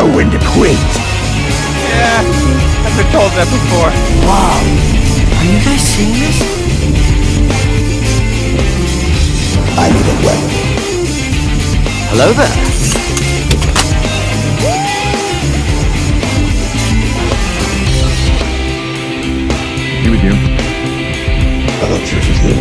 know when to quit. Yeah, I've been told that before. Wow. Are you guys seeing this? I need a weapon. Hello there. He with you? I thought yours was you.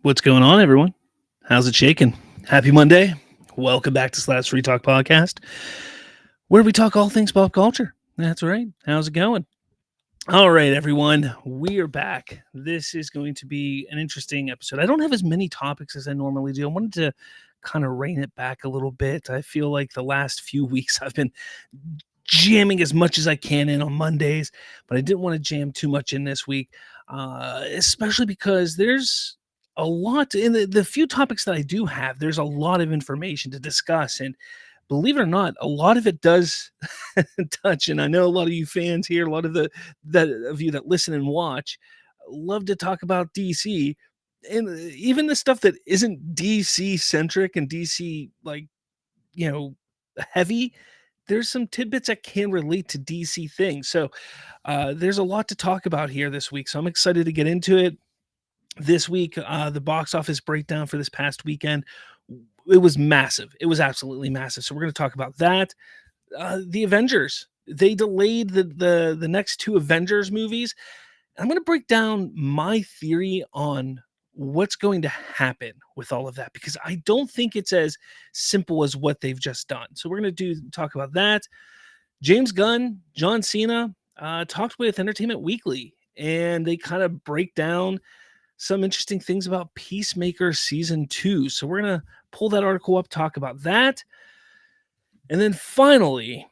What's going on, everyone? How's it shaking? Happy Monday. Welcome back to Slash Free Talk Podcast, where we talk all things pop culture. That's right. How's it going? All right, everyone. We are back. This is going to be an interesting episode. I don't have as many topics as I normally do. I wanted to kind of rein it back a little bit. I feel like the last few weeks I've been jamming as much as I can in on Mondays, but I didn't want to jam too much in this week, especially because there's a lot in the few topics that I do have. There's a lot of information to discuss, and believe it or not, a lot of it does touch. And I know a lot of you fans here, a lot of of you that listen and watch, love to talk about DC, and even the stuff that isn't DC centric and DC heavy. There's some tidbits that can relate to DC things. So there's a lot to talk about here this week. So I'm excited to get into it. This week, the box office breakdown for this past weekend, it was massive. It was absolutely massive. So we're going to talk about that. The Avengers, they delayed the next two Avengers movies. I'm going to break down my theory on what's going to happen with all of that, because I don't think it's as simple as what they've just done. So we're going to talk about that. James Gunn, John Cena talked with Entertainment Weekly, and they kind of break down some interesting things about Peacemaker Season 2. So we're going to pull that article up, talk about that. And then finally,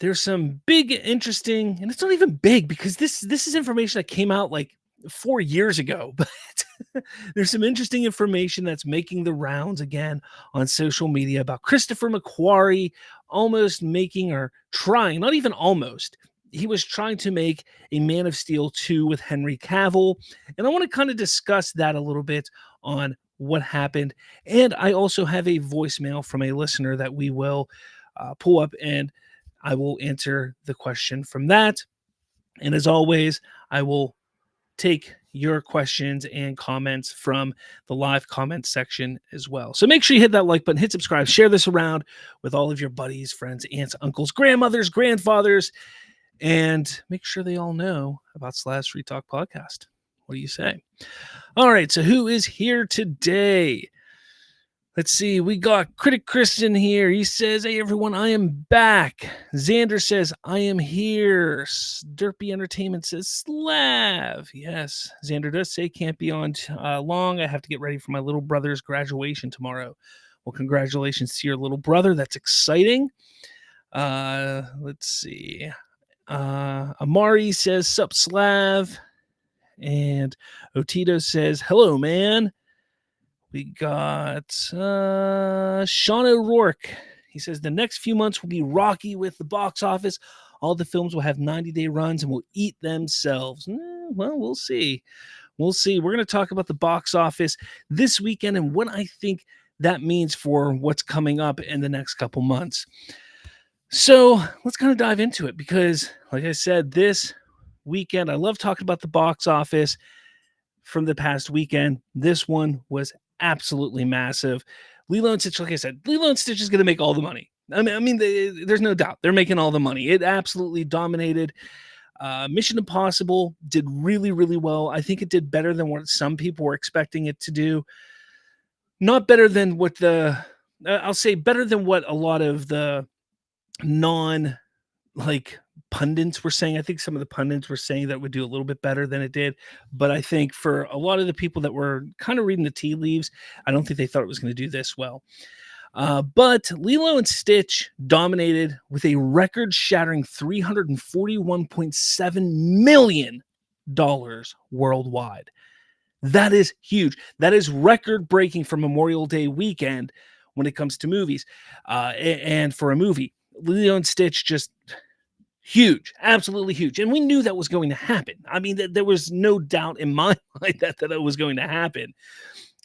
there's some big, interesting, and it's not even big because this is information that came out like 4 years ago, but there's some interesting information that's making the rounds again on social media about Christopher McQuarrie almost making, or trying, not even almost, he was trying to make a Man of Steel 2 with Henry Cavill. And I want to kind of discuss that a little bit on what happened. And I also have a voicemail from a listener that we will pull up, and I will answer the question from that. And as always, I will take your questions and comments from the live comment section as well. So make sure you hit that like button, hit subscribe, share this around with all of your buddies, friends, aunts, uncles, grandmothers, grandfathers, and make sure they all know about Slash Free Talk Podcast. What do you say? All right, so who is here today? Let's see. We got Critic Christian here. He says, hey, everyone, I am back. Xander says, I am here. Derpy Entertainment says, Slav. Yes, Xander does say can't be on long. I have to get ready for my little brother's graduation tomorrow. Well, congratulations to your little brother. That's exciting. Let's see. Amari says, sup, Slav. And Otito says, hello, man. We got Sean O'Rourke. He says, the next few months will be rocky with the box office. All the films will have 90-day runs and will eat themselves. Well, we'll see. We'll see. We're going to talk about the box office this weekend and what I think that means for what's coming up in the next couple months. So let's kind of dive into it because, like I said, this weekend, I love talking about the box office from the past weekend. This one was absolutely massive. Lilo and Stitch, like I said, Lilo and Stitch is going to make all the money. I mean, there's no doubt. They're making all the money. It absolutely dominated. Mission Impossible did really, really well. I think it did better than what some people were expecting it to do. Not better than what I'll say better than what a lot of the pundits were saying. I think some of the pundits were saying that it would do a little bit better than it did. But I think for a lot of the people that were kind of reading the tea leaves, I don't think they thought it was going to do this well. But Lilo and Stitch dominated with a record-shattering $341.7 million worldwide. That is huge. That is record breaking for Memorial Day weekend when it comes to movies. And for a movie, Lilo and Stitch just huge, absolutely huge. And we knew that was going to happen. I mean, there was no doubt in my mind that it was going to happen.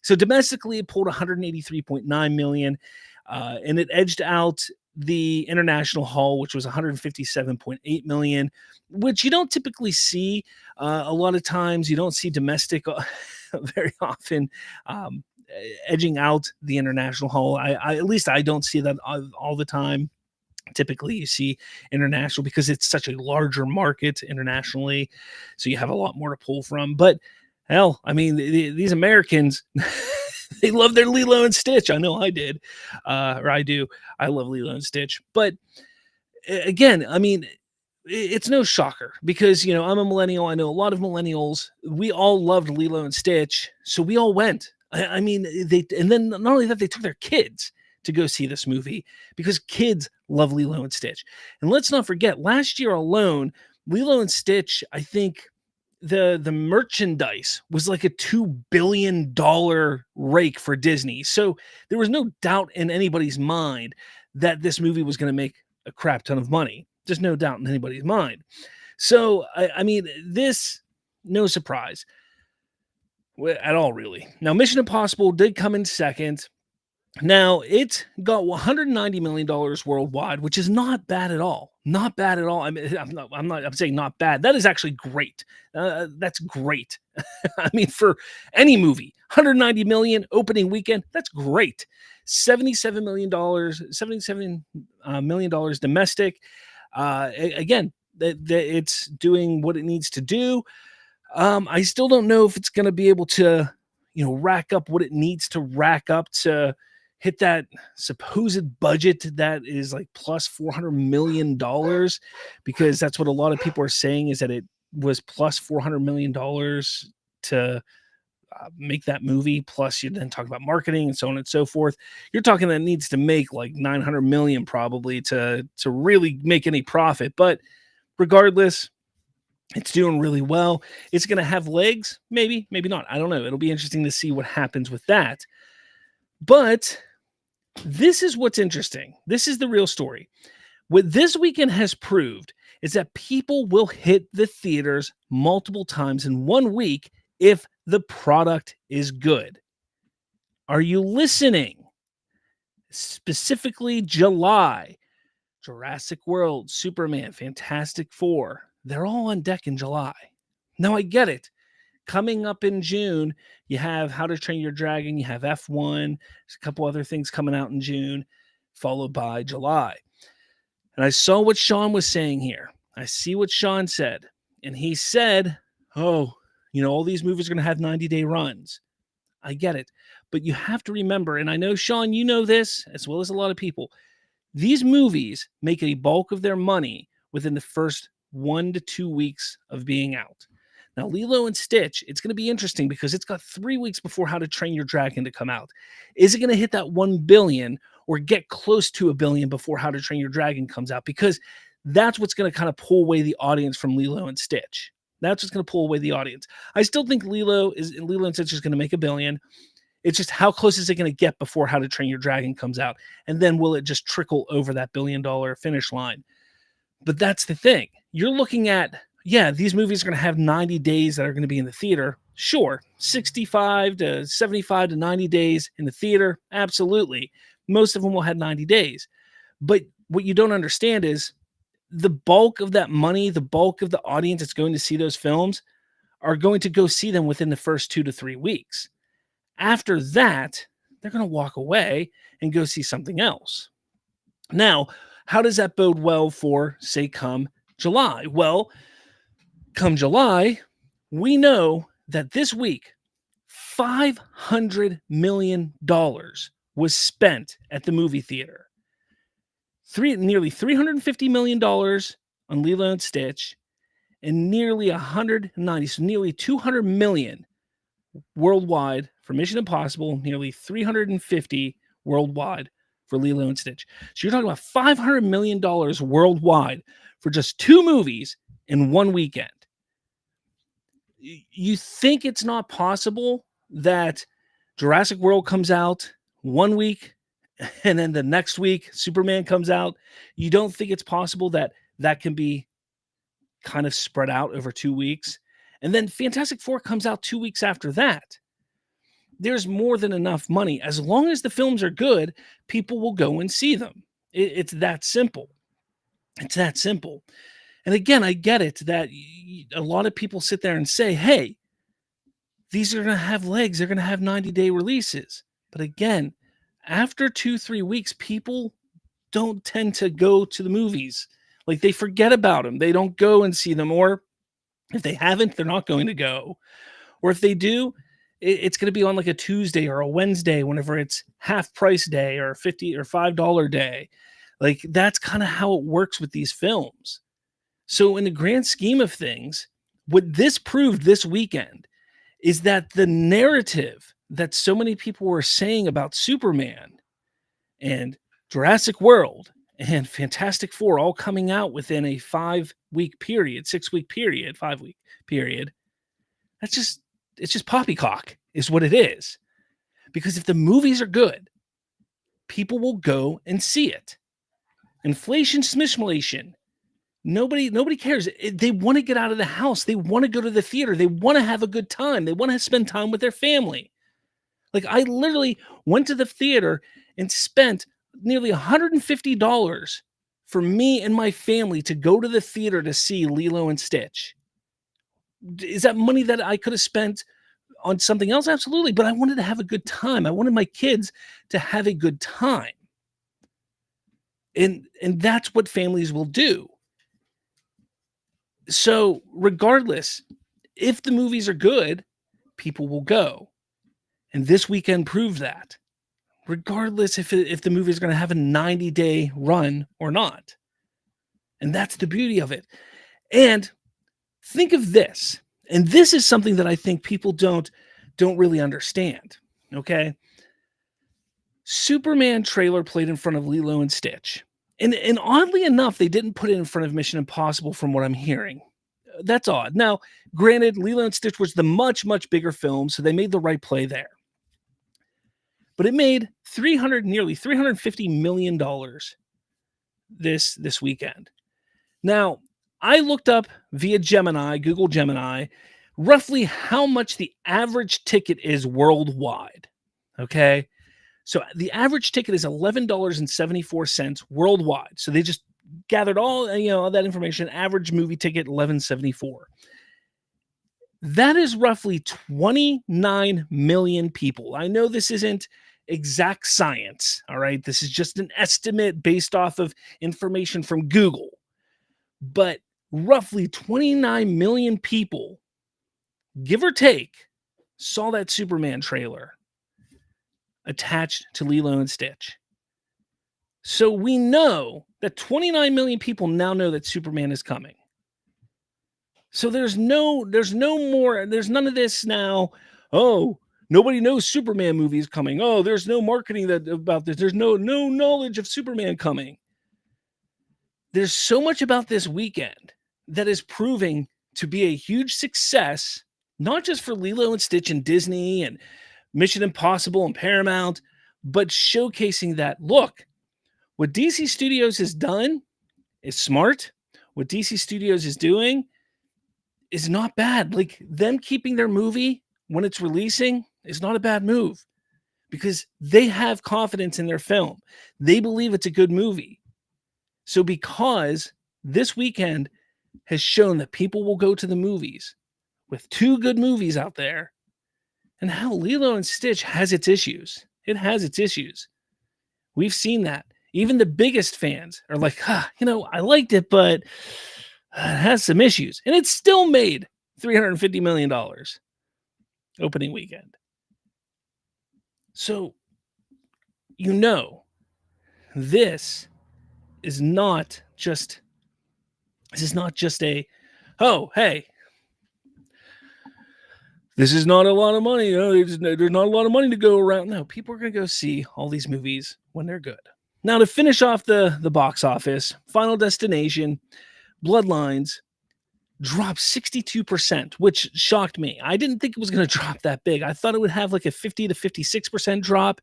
So domestically, it pulled 183.9 million, and it edged out the international haul, which was 157.8 million, which you don't typically see. A lot of times, you don't see domestic very often edging out the international haul. I at least I don't see that all the time. Typically, you see international because it's such a larger market internationally, so you have a lot more to pull from. But hell, I mean, these Americans, they love their Lilo and Stitch. I know I did, or I do. I love Lilo and Stitch. But again, I mean, it's no shocker because, you know, I'm a millennial. I know a lot of millennials. We all loved Lilo and Stitch, so we all went. I mean, and then not only that, they took their kids to go see this movie because kids love Lilo and Stitch. And let's not forget, last year alone, Lilo and Stitch, I think the merchandise was like a $2 billion rake for Disney. So there was no doubt in anybody's mind that this movie was going to make a crap ton of money. Just no doubt in anybody's mind. So, I mean, this, no surprise at all, really. Now, Mission Impossible did come in second. Now, it got $190 million worldwide, which is not bad at all. Not bad at all. I mean, I'm saying not bad. That is actually great. That's great. I mean, for any movie, $190 million opening weekend, that's great. $77 million domestic. Again, it's doing what it needs to do. I still don't know if it's going to be able to, you know, rack up what it needs to rack up to hit that supposed budget that is like plus $400 million, because that's what a lot of people are saying, is that it was plus $400 million to make that movie. Plus, you then talk about marketing and so on and so forth. You're talking that it needs to make like 900 million probably to really make any profit. But regardless, it's doing really well. It's going to have legs, maybe not. I don't know. It'll be interesting to see what happens with that. But this is what's interesting. This is the real story. What this weekend has proved is that people will hit the theaters multiple times in 1 week if the product is good. Are you listening? Specifically, July. Jurassic World, Superman, Fantastic Four. They're all on deck in July. Now, I get it. Coming up in June, you have How to Train Your Dragon, you have F1, there's a couple other things coming out in June, followed by July. And I saw what Sean was saying here. I see what Sean said. And he said, oh, you know, all these movies are going to have 90-day runs. I get it. But you have to remember, and I know, Sean, you know this, as well as a lot of people, these movies make a bulk of their money within the first 1 to 2 weeks of being out. Now, Lilo and Stitch, it's going to be interesting because it's got 3 weeks before How to Train Your Dragon to come out. Is it going to hit that 1 billion or get close to $1 billion before How to Train Your Dragon comes out? Because that's what's going to kind of pull away the audience from Lilo and Stitch. That's what's going to pull away the audience. I still think Lilo and Stitch is going to make $1 billion. It's just how close is it going to get before How to Train Your Dragon comes out? And then will it just trickle over that $1 billion finish line? But that's the thing. You're looking at, yeah, these movies are going to have 90 days that are going to be in the theater. Sure, 65 to 75 to 90 days in the theater. Absolutely. Most of them will have 90 days. But what you don't understand is the bulk of that money, the bulk of the audience that's going to see those films are going to go see them within the first 2 to 3 weeks. After that, they're going to walk away and go see something else. Now, how does that bode well for, say, come July? Well, come July, we know that this week, $500 million was spent at the movie theater. Nearly $350 million on Lilo and Stitch, and nearly $200 million worldwide for Mission Impossible, nearly $350 worldwide for Lilo and Stitch. So you're talking about $500 million worldwide for just 2 movies in 1 weekend. You think it's not possible that Jurassic World comes out one week and then the next week Superman comes out. You don't think it's possible that that can be kind of spread out over 2 weeks. And then Fantastic Four comes out 2 weeks after that. There's more than enough money. As long as the films are good, people will go and see them. It's that simple. It's that simple. And again, I get it that a lot of people sit there and say, hey, these are going to have legs. They're going to have 90-day releases. But again, after 2-3 weeks, people don't tend to go to the movies. Like, they forget about them. They don't go and see them. Or if they haven't, they're not going to go. Or if they do, it's going to be on like a Tuesday or a Wednesday whenever it's half price day or $50 or $5 day. Like, that's kind of how it works with these films. So in the grand scheme of things, what this proved this weekend is that the narrative that so many people were saying about Superman and Jurassic World and Fantastic Four all coming out within a 5-week period, 6-week period, 5-week period, it's just poppycock is what it is. Because if the movies are good, people will go and see it. Inflation, smishmlation. Nobody cares. They want to get out of the house. They want to go to the theater. They want to have a good time. They want to spend time with their family. Like, I literally went to the theater and spent nearly $150 for me and my family to go to the theater to see Lilo and Stitch. Is that money that I could have spent on something else? Absolutely. But I wanted to have a good time. I wanted my kids to have a good time. And that's what families will do. So regardless, if the movies are good, people will go. And this weekend proved that. Regardless if the movie is going to have a 90-day run or not. And that's the beauty of it. And think of this. And this is something that I think people don't really understand. Okay? Superman trailer played in front of Lilo and Stitch. And oddly enough, they didn't put it in front of Mission Impossible from what I'm hearing. That's odd. Now, granted, Lilo and Stitch was the much, much bigger film, so they made the right play there. But it made nearly $350 million this weekend. Now, I looked up via Google Gemini, roughly how much the average ticket is worldwide. Okay? So the average ticket is $11.74 worldwide. So they just gathered all that information. Average movie ticket $11.74. That is roughly 29 million people. I know this isn't exact science. All right, this is just an estimate based off of information from Google. But roughly 29 million people, give or take, saw that Superman trailer attached to Lilo and Stitch. So we know that 29 million people now know that Superman is coming. So there's none of this now. Oh, nobody knows Superman movie is coming. Oh, there's no marketing about this. There's no knowledge of Superman coming. There's so much about this weekend that is proving to be a huge success, not just for Lilo and Stitch and Disney and Mission Impossible and Paramount, but showcasing that, look, what DC Studios has done is smart. What DC Studios is doing is not bad. Like, them keeping their movie when it's releasing is not a bad move because they have confidence in their film. They believe it's a good movie. So because this weekend has shown that people will go to the movies with 2 good movies out there, and how Lilo and Stitch has its issues. It has its issues. We've seen that. Even the biggest fans are like, I liked it, but it has some issues. And it still made $350 million opening weekend. So, this is not just a, oh, hey, this is not a lot of money. There's not a lot of money to go around. No, people are going to go see all these movies when they're good. Now, to finish off the box office, Final Destination, Bloodlines, dropped 62%, which shocked me. I didn't think it was going to drop that big. I thought it would have like a 50 to 56% drop,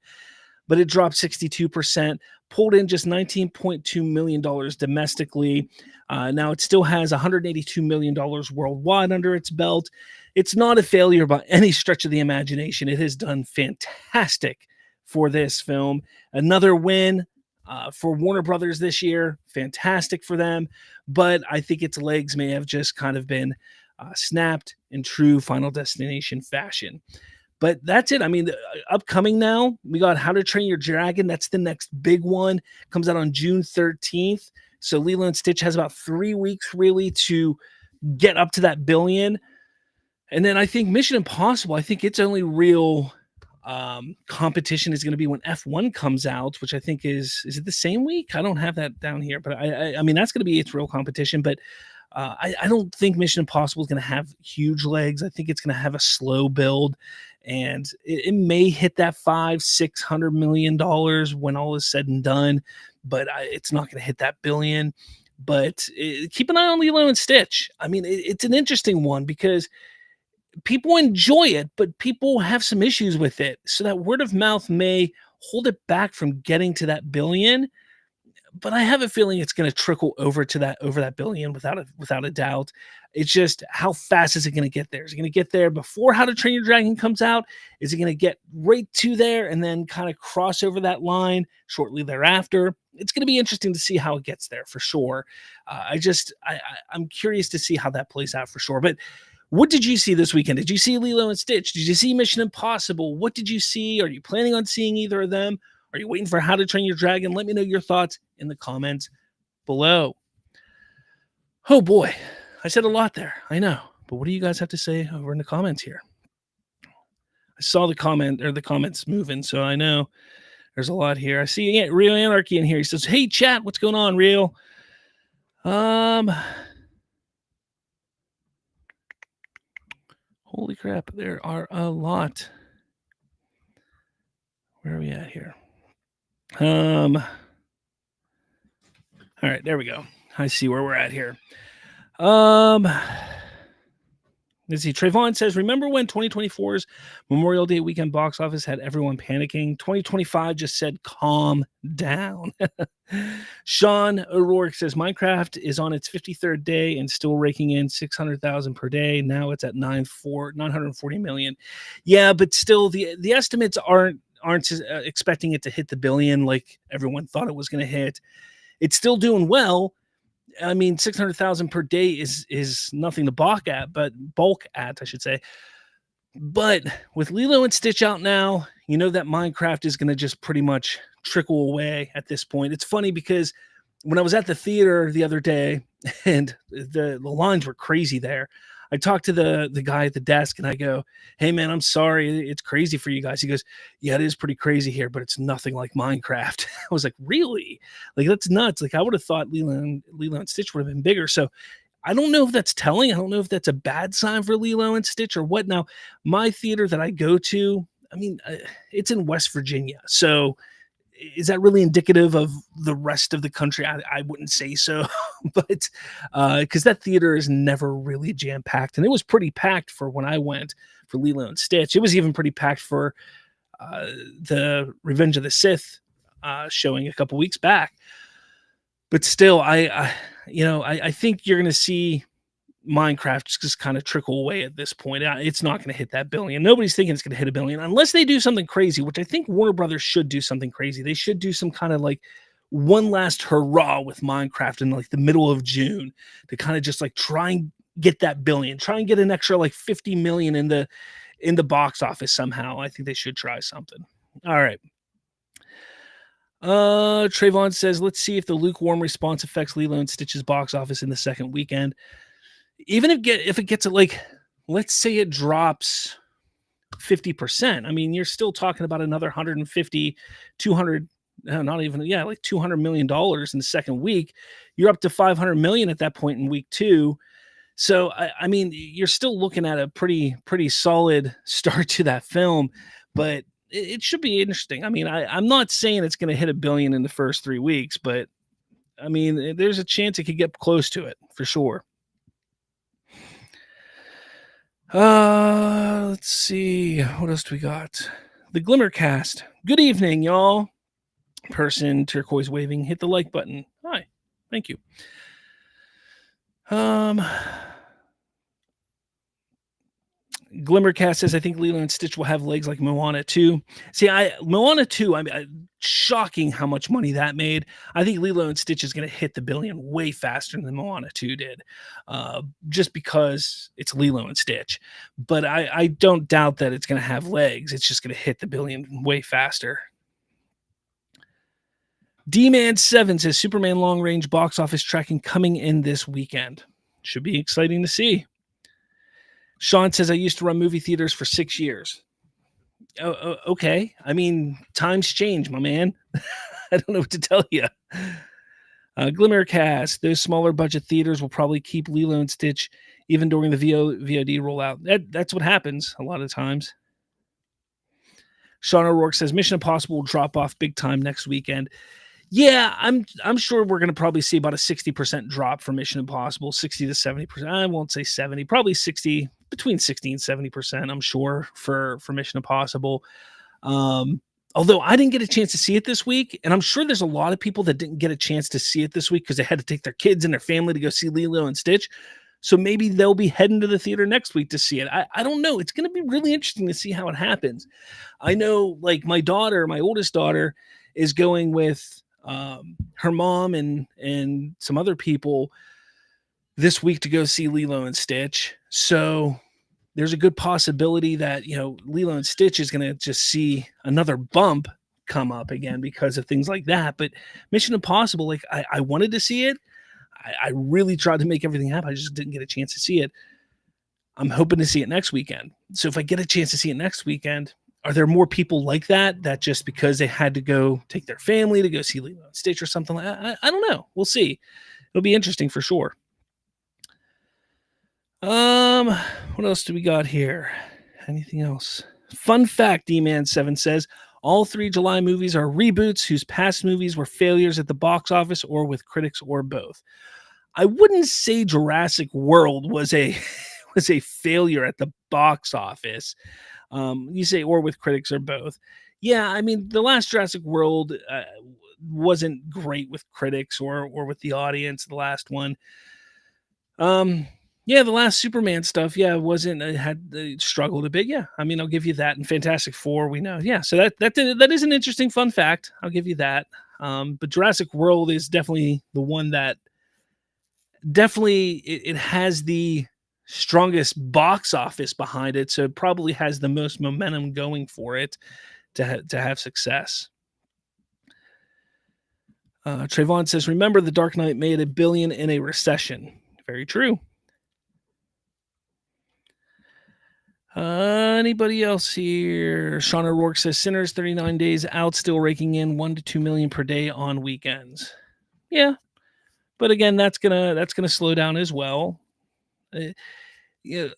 but it dropped 62%, pulled in just $19.2 million domestically. Now it still has $182 million worldwide under its belt. It's not a failure by any stretch of the imagination. It has done fantastic for this film. Another win for Warner Brothers this year. Fantastic for them. But I think its legs may have just kind of been snapped in true Final Destination fashion. But that's it. I mean, upcoming now, we got How to Train Your Dragon. That's the next big one. Comes out on June 13th. So Lilo and Stitch has about 3 weeks really to get up to that billion. And then I think Mission Impossible, I think its only real competition is going to be when F1 comes out, which I think is it the same week? I don't have that down here, but I mean, that's going to be its real competition. But I don't think Mission Impossible is going to have huge legs. I think it's going to have a slow build, and it may hit that $500-600 million when all is said and done, but it's not going to hit that billion. But keep an eye on Lilo and Stitch. I mean, it's an interesting one because people enjoy it, but people have some issues with it. So that word of mouth may hold it back from getting to that billion. But I have a feeling it's going to trickle over that billion without a doubt. It's just how fast is it going to get there? Is it going to get there before How to Train Your Dragon comes out? Is it going to get right to there and then kind of cross over that line shortly thereafter? It's going to be interesting to see how it gets there for sure. I'm curious to see how that plays out for sure. But what did you see this weekend? Did you see Lilo and Stitch? Did you see Mission Impossible? What did you see? Are you planning on seeing either of them? Are you waiting for How to Train Your Dragon? Let me know your thoughts in the comments below. Oh boy, I said a lot there. I know, but what do you guys have to say over in the comments here? I saw the comments moving, so I know there's a lot here. I see Real Anarchy in here. He says, "Hey chat, what's going on, Real?" Holy crap, there are a lot. Where are we at here? All right, there we go. I see where we're at here. Let's see. Trayvon says, remember when 2024's Memorial Day weekend box office had everyone panicking? 2025 just said, calm down. Sean O'Rourke says, Minecraft is on its 53rd day and still raking in 600,000 per day. Now it's at 940 million. Yeah, but still the estimates aren't expecting it to hit the billion like everyone thought it was going to hit. It's still doing well. I mean, 600,000 per day is nothing to balk at, I should say. But with Lilo and Stitch out now, you know that Minecraft is going to just pretty much trickle away at this point. It's funny because when I was at the theater the other day and the lines were crazy there, I talked to the guy at the desk and I go, hey man, I'm sorry. It's crazy for you guys. He goes, yeah, it is pretty crazy here, but it's nothing like Minecraft. I was like, really? Like, that's nuts. Like, I would have thought Lilo and Stitch would have been bigger. So I don't know if that's telling. I don't know if that's a bad sign for Lilo and Stitch or what. Now, my theater that I go to, I mean, it's in West Virginia. So is that really indicative of the rest of the country? I wouldn't say so, but because that theater is never really jam-packed. And it was pretty packed for when I went for Lilo and Stitch. It was even pretty packed for the Revenge of the Sith showing a couple weeks back. But still, I think you're going to see Minecraft just kind of trickle away at this point. It's not going to hit that billion. Nobody's thinking it's going to hit a billion unless they do something crazy, which I think Warner Brothers should do something crazy. They should do some kind of like one last hurrah with Minecraft in like the middle of June to kind of just like try and get that billion, try and get an extra like 50 million in the box office somehow. I think they should try something. All right. Trayvon says, let's see if the lukewarm response affects Lilo and Stitch's box office in the second weekend. Even if it gets at like, let's say it drops 50%. I mean, you're still talking about another 150, 200, not even, yeah, like $200 million in the second week. You're up to 500 million at that point in week 2. So, I mean, you're still looking at a pretty solid start to that film, but it should be interesting. I mean, I'm not saying it's going to hit $1 billion in the first 3 weeks, but I mean, there's a chance it could get close to it for sure. Let's see. What else do we got? The Glimmercast. Good evening, y'all. Person turquoise waving. Hit the like button. Hi. Thank you. Glimmercast says, I think Lilo and Stitch will have legs like Moana 2. See, Moana 2, shocking how much money that made. I think Lilo and Stitch is going to hit the billion way faster than Moana 2 did, just because it's Lilo and Stitch. But I don't doubt that it's going to have legs. It's just going to hit the billion way faster. D-Man7 says, Superman long range box office tracking coming in this weekend. Should be exciting to see. Sean says, I used to run movie theaters for 6 years. Okay. I mean, times change, my man. I don't know what to tell you. Glimmercast, those smaller budget theaters will probably keep Lilo and Stitch even during the VOD rollout. That's what happens a lot of times. Sean O'Rourke says, Mission Impossible will drop off big time next weekend. Yeah, I'm sure we're going to probably see about a 60% drop for Mission Impossible, 60 to 70%. I won't say 70, probably 60, between 60 and 70%, I'm sure, for Mission Impossible. Although I didn't get a chance to see it this week, and I'm sure there's a lot of people that didn't get a chance to see it this week because they had to take their kids and their family to go see Lilo and Stitch. So maybe they'll be heading to the theater next week to see it. I don't know. It's going to be really interesting to see how it happens. I know, like, my oldest daughter, is going with her mom and some other people this week to go see Lilo and Stitch. So there's a good possibility that, Lilo and Stitch is going to just see another bump come up again because of things like that. But Mission Impossible, like, I wanted to see it. I really tried to make everything happen. I just didn't get a chance to see it. I'm hoping to see it next weekend. So if I get a chance to see it next weekend, are there more people like that just because they had to go take their family to go see Lilo and Stitch or something like that? I don't know. We'll see. It'll be interesting for sure. What else do we got here? Anything else? Fun fact, D-Man7 says, all 3 July movies are reboots whose past movies were failures at the box office or with critics or both. I wouldn't say Jurassic World was a failure at the box office. You say or with critics or both. Yeah, I mean, the last Jurassic World wasn't great with critics or with the audience, the last one. Yeah, the last Superman stuff, wasn't struggled a bit. Yeah, I mean, I'll give you that. And Fantastic Four, we know. Yeah, so that is an interesting fun fact. I'll give you that. But Jurassic World is definitely the one that it has the strongest box office behind it, so it probably has the most momentum going for it to have success. Trayvon says, remember The Dark Knight made $1 billion in a recession. Very true. Anybody else here? Sean O'Rourke says, Sinners 39 days out, still raking in $1 to $2 million per day on weekends. Yeah, but again, that's gonna slow down as well.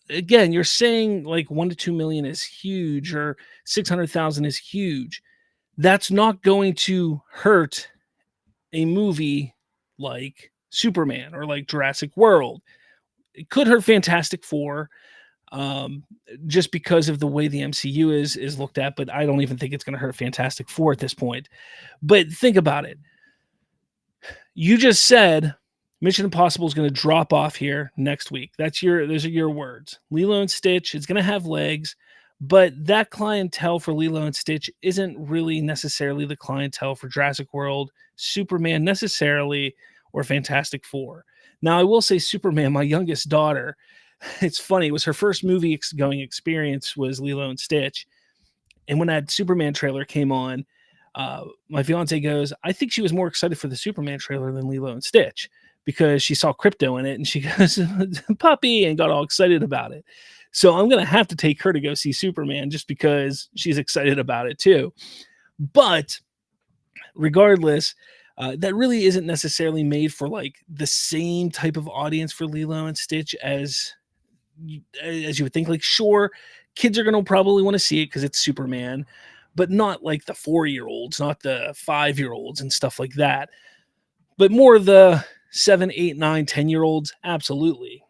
Again, you're saying like 1 to 2 million is huge or 600,000 is huge. That's not going to hurt a movie like Superman or like Jurassic World. It could hurt Fantastic Four, just because of the way the MCU is looked at, but I don't even think it's going to hurt Fantastic Four at this point. But think about it. You just said Mission Impossible is going to drop off here next week. Those are your words. Lilo and Stitch is going to have legs, but that clientele for Lilo and Stitch isn't really necessarily the clientele for Jurassic World, Superman necessarily, or Fantastic Four. Now, I will say Superman, my youngest daughter, it's funny, it was her first movie going experience was Lilo and Stitch. And when that Superman trailer came on, my fiance goes, I think she was more excited for the Superman trailer than Lilo and Stitch because she saw crypto in it and she goes, puppy, and got all excited about it. So I'm going to have to take her to go see Superman just because she's excited about it too. But regardless, that really isn't necessarily made for like the same type of audience for Lilo and Stitch as you would think. Like, sure, kids are going to probably want to see it because it's Superman, but not like the 4-year-olds, not the 5-year-olds and stuff like that, but more the 7, 8, 9, 10-year-olds. Absolutely.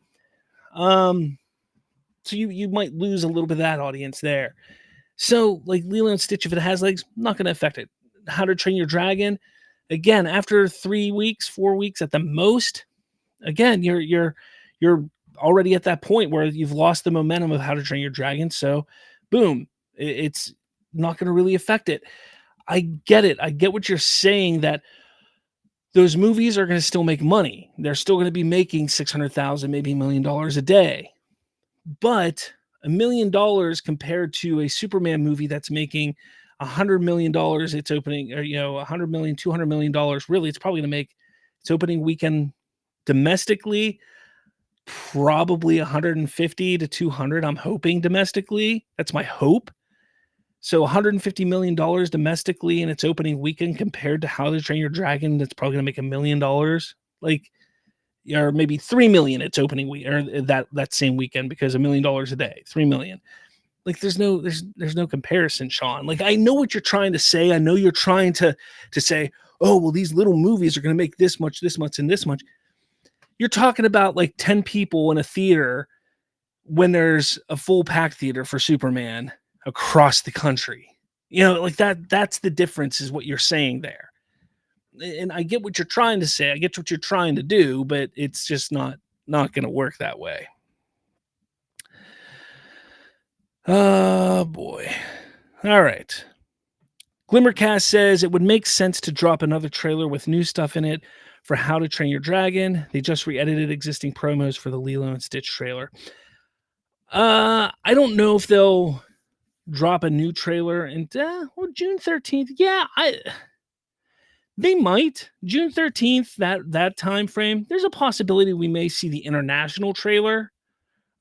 So So you might lose a little bit of that audience there. So like Lilo and Stitch, if it has legs, not going to affect it. How to Train Your Dragon, again, after 3 weeks, 4 weeks at the most, again, you're already at that point where you've lost the momentum of How to Train Your Dragon. So, boom, it's not going to really affect it. I get it. I get what you're saying, that those movies are going to still make money. They're still going to be making $600,000, maybe $1 million a day. But $1 million compared to a Superman movie that's making $100 million its opening, or $100 million, $200 million, really, it's probably going to make its opening weekend domestically probably 150 to 200. I'm hoping domestically. That's my hope. So $150 million domestically in its opening weekend compared to How to Train Your Dragon, that's probably going to make $1 million. Like, or maybe 3 million its opening week, or that same weekend, because $1 million a day, 3 million. Like, there's no comparison, Sean. Like, I know what you're trying to say. I know you're trying to say, oh, well, these little movies are going to make this much, and this much. You're talking about like 10 people in a theater when there's a full packed theater for Superman across the country. Like that's the difference, is what you're saying there. And I get what you're trying to say. I get what you're trying to do, but it's just not going to work that way. Oh boy. All right. Glimmercast says it would make sense to drop another trailer with new stuff in it for How to Train Your Dragon. They just re-edited existing promos for the Lilo and Stitch trailer. I don't know if they'll drop a new trailer and June 13th. Yeah, they might. June 13th, that time frame. There's a possibility we may see the international trailer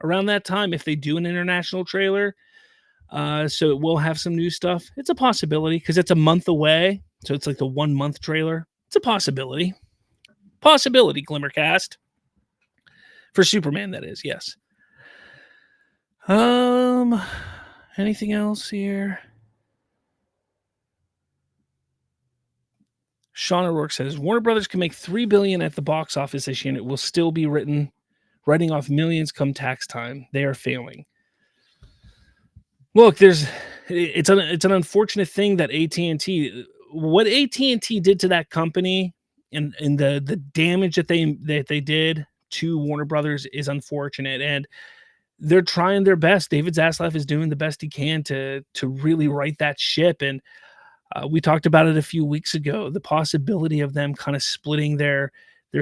around that time, if they do an international trailer. So it will have some new stuff. It's a possibility, because it's a month away. So it's like the 1 month trailer. It's a possibility. Glimmercast. For Superman, that is, yes. Anything else here? Sean O'Rourke says Warner Brothers can make $3 billion at the box office this year, and it will still be writing off millions come tax time. They are failing. Look, it's an unfortunate thing that what AT&T did to that company, and the damage that they did to Warner Brothers is unfortunate, and they're trying their best. David Zaslav is doing the best he can to really right that ship. And we talked about it a few weeks ago, the possibility of them kind of splitting their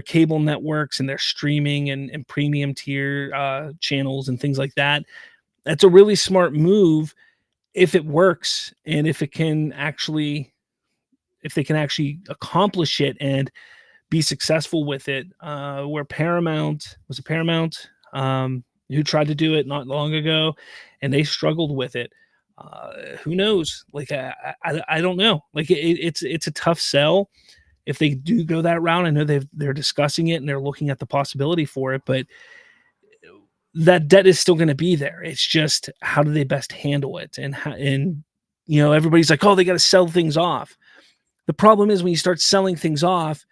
cable networks and their streaming and premium tier channels and things like that. That's a really smart move if it works, and if they can actually accomplish it and be successful with it. Where Paramount, who tried to do it not long ago, and they struggled with it. Who knows? Like, I don't know. Like, it's a tough sell if they do go that route. I know they're discussing it and they're looking at the possibility for it, but that debt is still going to be there. It's just, how do they best handle it? And everybody's like, oh, they got to sell things off. The problem is, when you start selling things off,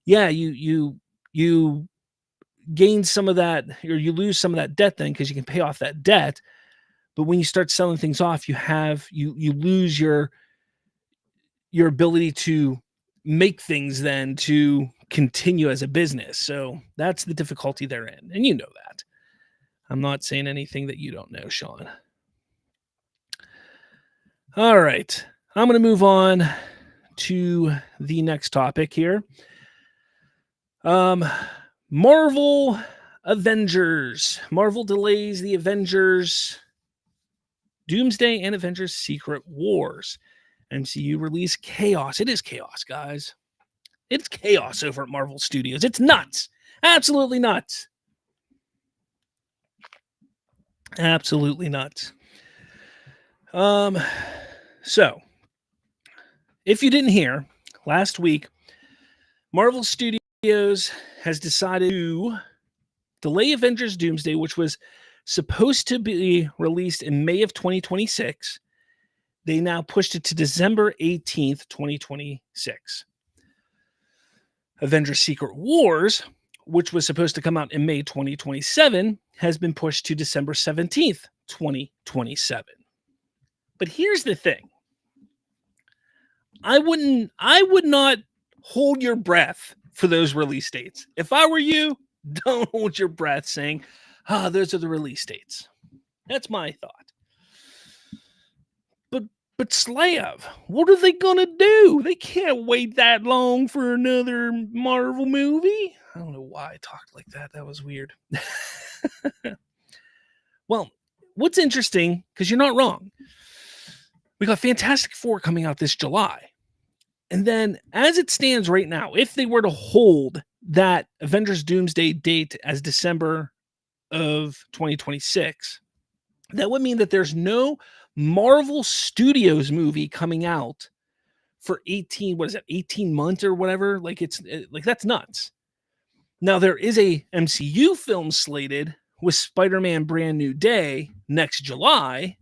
yeah, you gain some of that, or you lose some of that debt then, because you can pay off that debt. But when you start selling things off, you lose your ability to make things then to continue as a business. So that's the difficulty they're in. And you know that. I'm not saying anything that you don't know, Sean. All right. I'm going to move on to the next topic here. Marvel Avengers. Marvel delays the Avengers Doomsday and Avengers Secret Wars. MCU release chaos. It is chaos, guys. It's chaos over at Marvel Studios. It's nuts. Absolutely nuts. Absolutely nuts. So, if you didn't hear, last week, Marvel Studios has decided to delay Avengers Doomsday, which was supposed to be released in May of 2026. They now pushed it to December 18th, 2026. Avengers Secret Wars, which was supposed to come out in May 2027, has been pushed to December 17th, 2027. But here's the thing. I would not hold your breath for those release dates. If I were you, don't hold your breath saying, those are the release dates. That's my thought. But Slav, what are they gonna do? They can't wait that long for another Marvel movie. I don't know why I talked like that. That was weird. Well, what's interesting, because you're not wrong, we got Fantastic Four coming out this July. And then, as it stands right now, if they were to hold that Avengers Doomsday date as December of 2026, that would mean that there's no Marvel Studios movie coming out for 18 months or whatever. Like, that's nuts. Now, there is a MCU film slated with Spider-Man Brand New Day next July.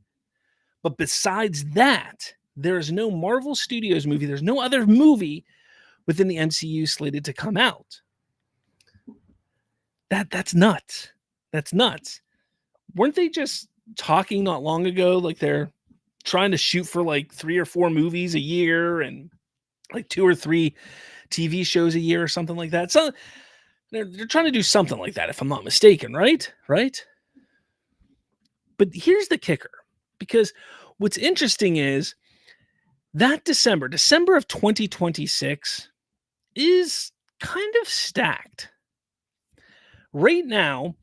But besides that, there is no Marvel Studios movie. There's no other movie within the MCU slated to come out. That's nuts. That's nuts. Weren't they just talking not long ago like they're trying to shoot for like 3 or 4 movies a year and like 2 or 3 TV shows a year or something like that? So they're trying to do something like that, if I'm not mistaken, right? But here's the kicker, because what's interesting is that December of 2026 is kind of stacked. Right now,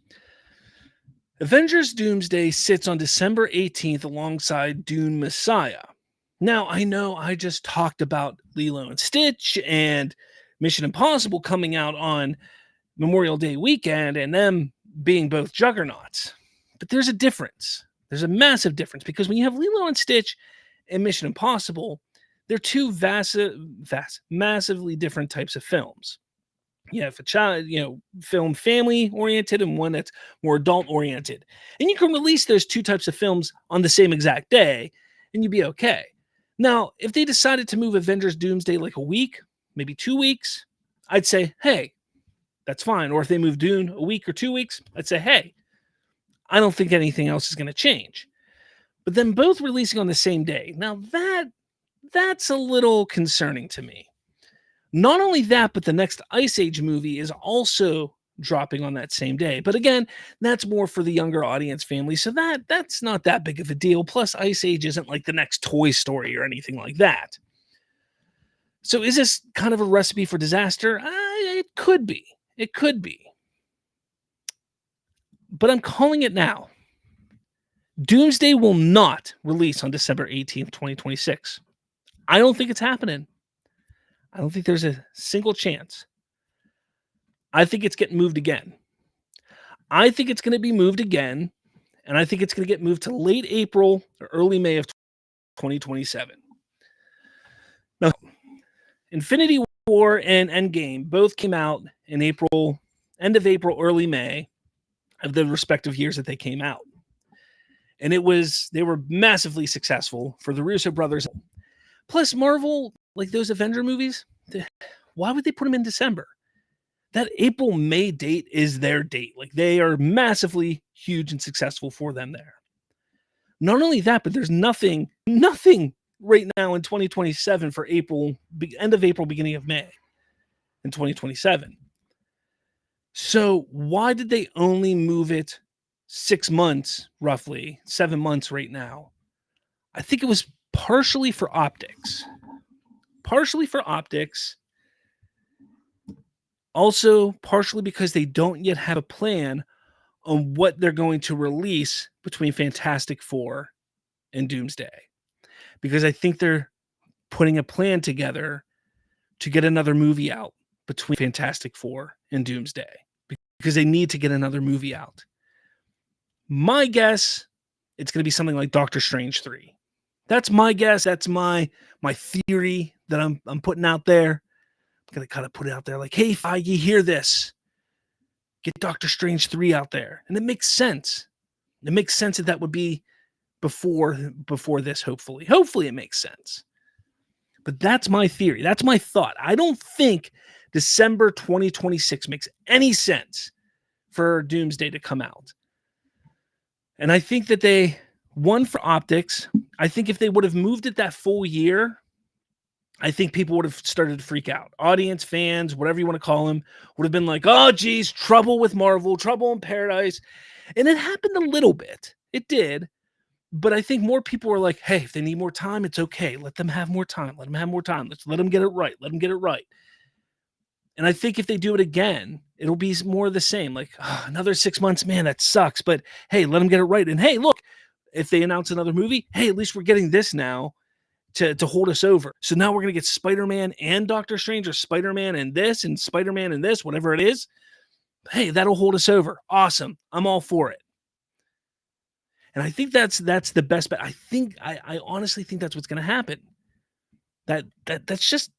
Avengers Doomsday sits on December 18th alongside Dune Messiah. Now, I know I just talked about Lilo and Stitch and Mission Impossible coming out on Memorial Day weekend and them being both juggernauts. But there's a difference. There's a massive difference, because when you have Lilo and Stitch and Mission Impossible, they're two massively different types of films. You have a child, film family oriented and one that's more adult oriented. And you can release those two types of films on the same exact day and you'd be okay. Now, if they decided to move Avengers Doomsday like a week, maybe 2 weeks, I'd say, hey, that's fine. Or if they move Dune a week or 2 weeks, I'd say, hey, I don't think anything else is going to change. But then both releasing on the same day, now that's a little concerning to me. Not only that, but the next Ice Age movie is also dropping on that same day. But again, that's more for the younger audience family, so that's not that big of a deal. Plus, Ice Age isn't like the next Toy Story or anything like that. So is this kind of a recipe for disaster? It could be. It could be. But I'm calling it now. Doomsday will not release on December 18th, 2026. I don't think it's happening. I don't think there's a single chance. I think it's getting moved again. I think it's going to be moved again, and I think it's going to get moved to late April or early May of 2027. Now, Infinity War and Endgame both came out in April, end of April, early May of the respective years that they came out. And they were massively successful for the Russo brothers. Plus, Marvel, like those Avenger movies, why would they put them in December? That April-May date is their date. Like, they are massively huge and successful for them there. Not only that, but there's nothing right now in 2027 for April, end of April, beginning of May in 2027. So why did they only move it 6 months, roughly 7 months right now? I think it was partially for optics. Also, partially because they don't yet have a plan on what they're going to release between Fantastic Four and Doomsday. Because I think they're putting a plan together to get another movie out between Fantastic Four and Doomsday. Because they need to get another movie out. My guess, it's going to be something like Doctor Strange 3. That's my guess. That's my theory that I'm putting out there. I'm going to kind of put it out there like, hey, Feige, hear this. Get Doctor Strange 3 out there. And it makes sense. It makes sense that would be before this, hopefully. Hopefully it makes sense. But that's my theory. That's my thought. I don't think December 2026 makes any sense for Doomsday to come out. And I think that they won for optics. I think if they would have moved it that full year, I think people would have started to freak out. Audience, fans, whatever you want to call them, would have been like, oh, geez, trouble with Marvel, trouble in paradise. And it happened a little bit. It did. But I think more people were like, hey, if they need more time, it's okay. Let them have more time. Let them have more time. Let them get it right. Let them get it right. And I think if they do it again, it'll be more of the same. Like, oh, another 6 months, man, that sucks. But hey, let them get it right. And hey, look, if they announce another movie, hey, at least we're getting this now to hold us over. So now we're going to get Spider-Man and Doctor Strange, or Spider-Man and this and Spider-Man and this, whatever it is. Hey, that'll hold us over. Awesome. I'm all for it. And I think that's the best bet. I honestly think that's what's going to happen. That's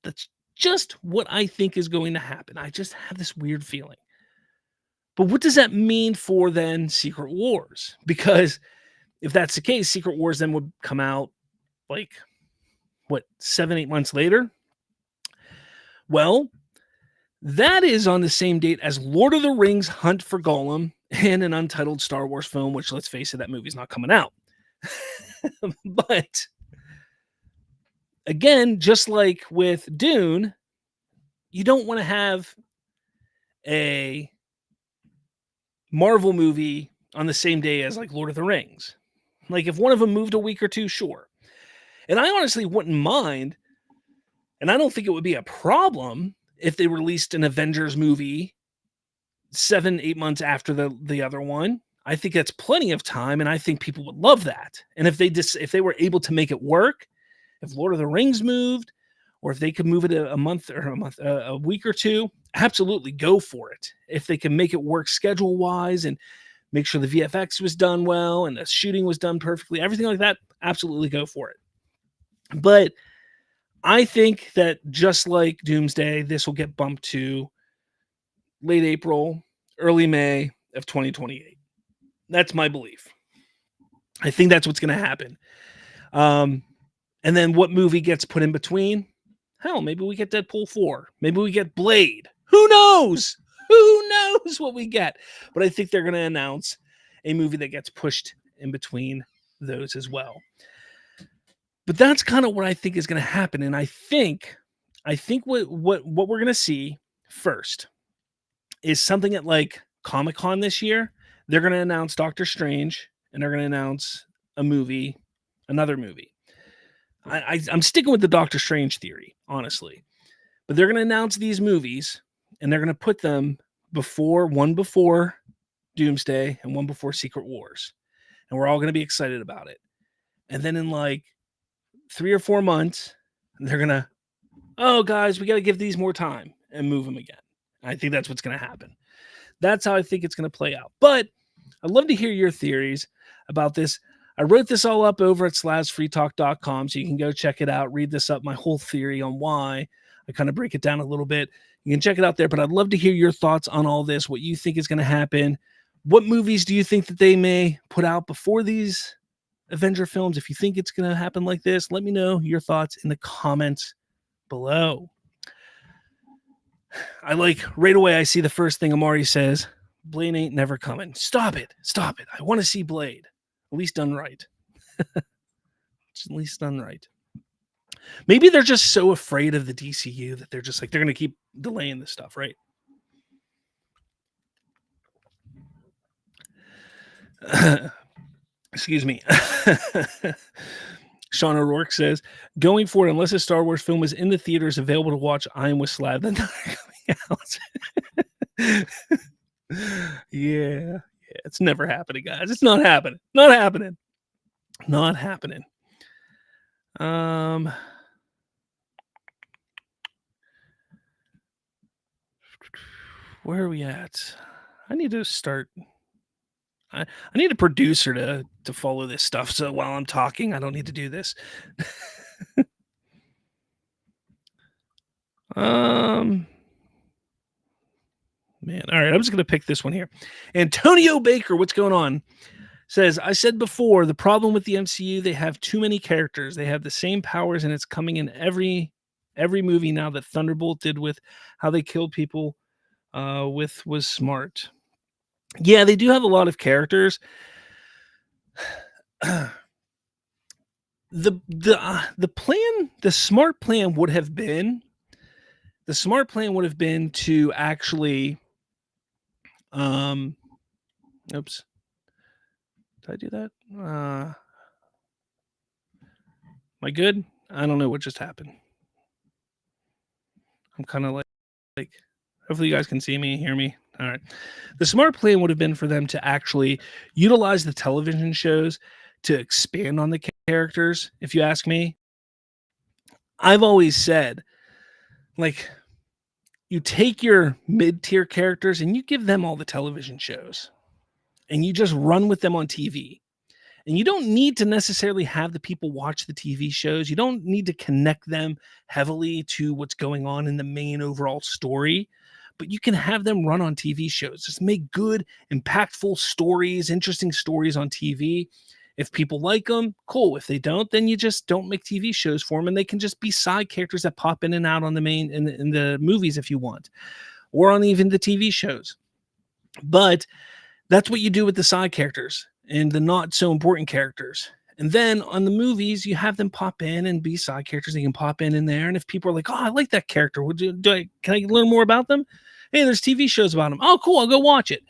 just what I think is going to happen. I just have this weird feeling. But what does that mean for then Secret Wars? Because if that's the case, Secret Wars then would come out like, 7-8 months later? Well, that is on the same date as Lord of the Rings Hunt for Gollum and an untitled Star Wars film, which, let's face it, that movie's not coming out. But again, just like with Dune, you don't want to have a Marvel movie on the same day as like Lord of the Rings. Like if one of them moved a week or two, sure. And I honestly wouldn't mind, and I don't think it would be a problem if they released an Avengers movie 7-8 months after the other one. I think that's plenty of time, and I think people would love that. And if they were able to make it work, if Lord of the Rings moved, or if they could move it a week or two, absolutely go for it. If they can make it work schedule wise and make sure the VFX was done well and the shooting was done perfectly, everything like that, absolutely go for it. But I think that just like Doomsday, this will get bumped to late April, early May of 2028. That's my belief. I think that's what's going to happen. And then what movie gets put in between? Hell, maybe we get Deadpool 4. Maybe we get Blade. Who knows? Who knows what we get? But I think they're going to announce a movie that gets pushed in between those as well. But that's kind of what I think is going to happen. And I think what we're going to see first is something at like Comic-Con this year. They're going to announce Doctor Strange, and they're going to announce another movie. I'm sticking with the Doctor Strange theory, honestly. But they're going to announce these movies, and they're going to put them one before Doomsday and one before Secret Wars. And we're all going to be excited about it. And then in like 3 or 4 months, they're going to, oh, guys, we got to give these more time and move them again. I think that's what's going to happen. That's how I think it's going to play out. But I'd love to hear your theories about this. I wrote this all up over at slavsfreetalk.com, so you can go check it out, read this up, my whole theory on why. I kind of break it down a little bit. You can check it out there, but I'd love to hear your thoughts on all this, what you think is going to happen. What movies do you think that they may put out before these Avenger films? If you think it's going to happen like this, let me know your thoughts in the comments below. I like right away, I see the first thing Amari says, Blade ain't never coming. Stop it. I want to see Blade. At least done right. At least done right. Maybe they're just so afraid of the DCU that they're just like, they're going to keep delaying this stuff, right? Excuse me. Sean O'Rourke says, going forward, unless a Star Wars film is in the theaters available to watch, I am with Slav. Then coming out. Yeah, it's never happening, guys. It's not happening. Not happening. Where are we at? I need to start. I need a producer to follow this stuff. So while I'm talking, I don't need to do this. Man, all right, I'm just going to pick this one here. Antonio Baker, what's going on? Says, I said before, the problem with the MCU, they have too many characters. They have the same powers, and it's coming in every movie now that Thunderbolt did with how they killed people was smart. Yeah, they do have a lot of characters. The smart plan would have been to actually oops, did I do that? Am I good? I don't know what just happened. I'm kind of like hopefully you guys can see me, hear me. All right. The smart plan would have been for them to actually utilize the television shows to expand on the characters, if you ask me. I've always said, like, you take your mid-tier characters and you give them all the television shows and you just run with them on TV. And you don't need to necessarily have the people watch the TV shows. You don't need to connect them heavily to what's going on in the main overall story, but you can have them run on TV shows. Just make good, impactful stories, interesting stories on TV. If people like them, cool. If they don't, then you just don't make TV shows for them, and they can just be side characters that pop in and out on the main in the movies if you want, or on even the TV shows. But that's what you do with the side characters and the not so important characters. And then on the movies, you have them pop in and be side characters. They can pop in there. And if people are like, oh, I like that character, can I learn more about them? Hey, there's TV shows about them. Oh, cool. I'll go watch it.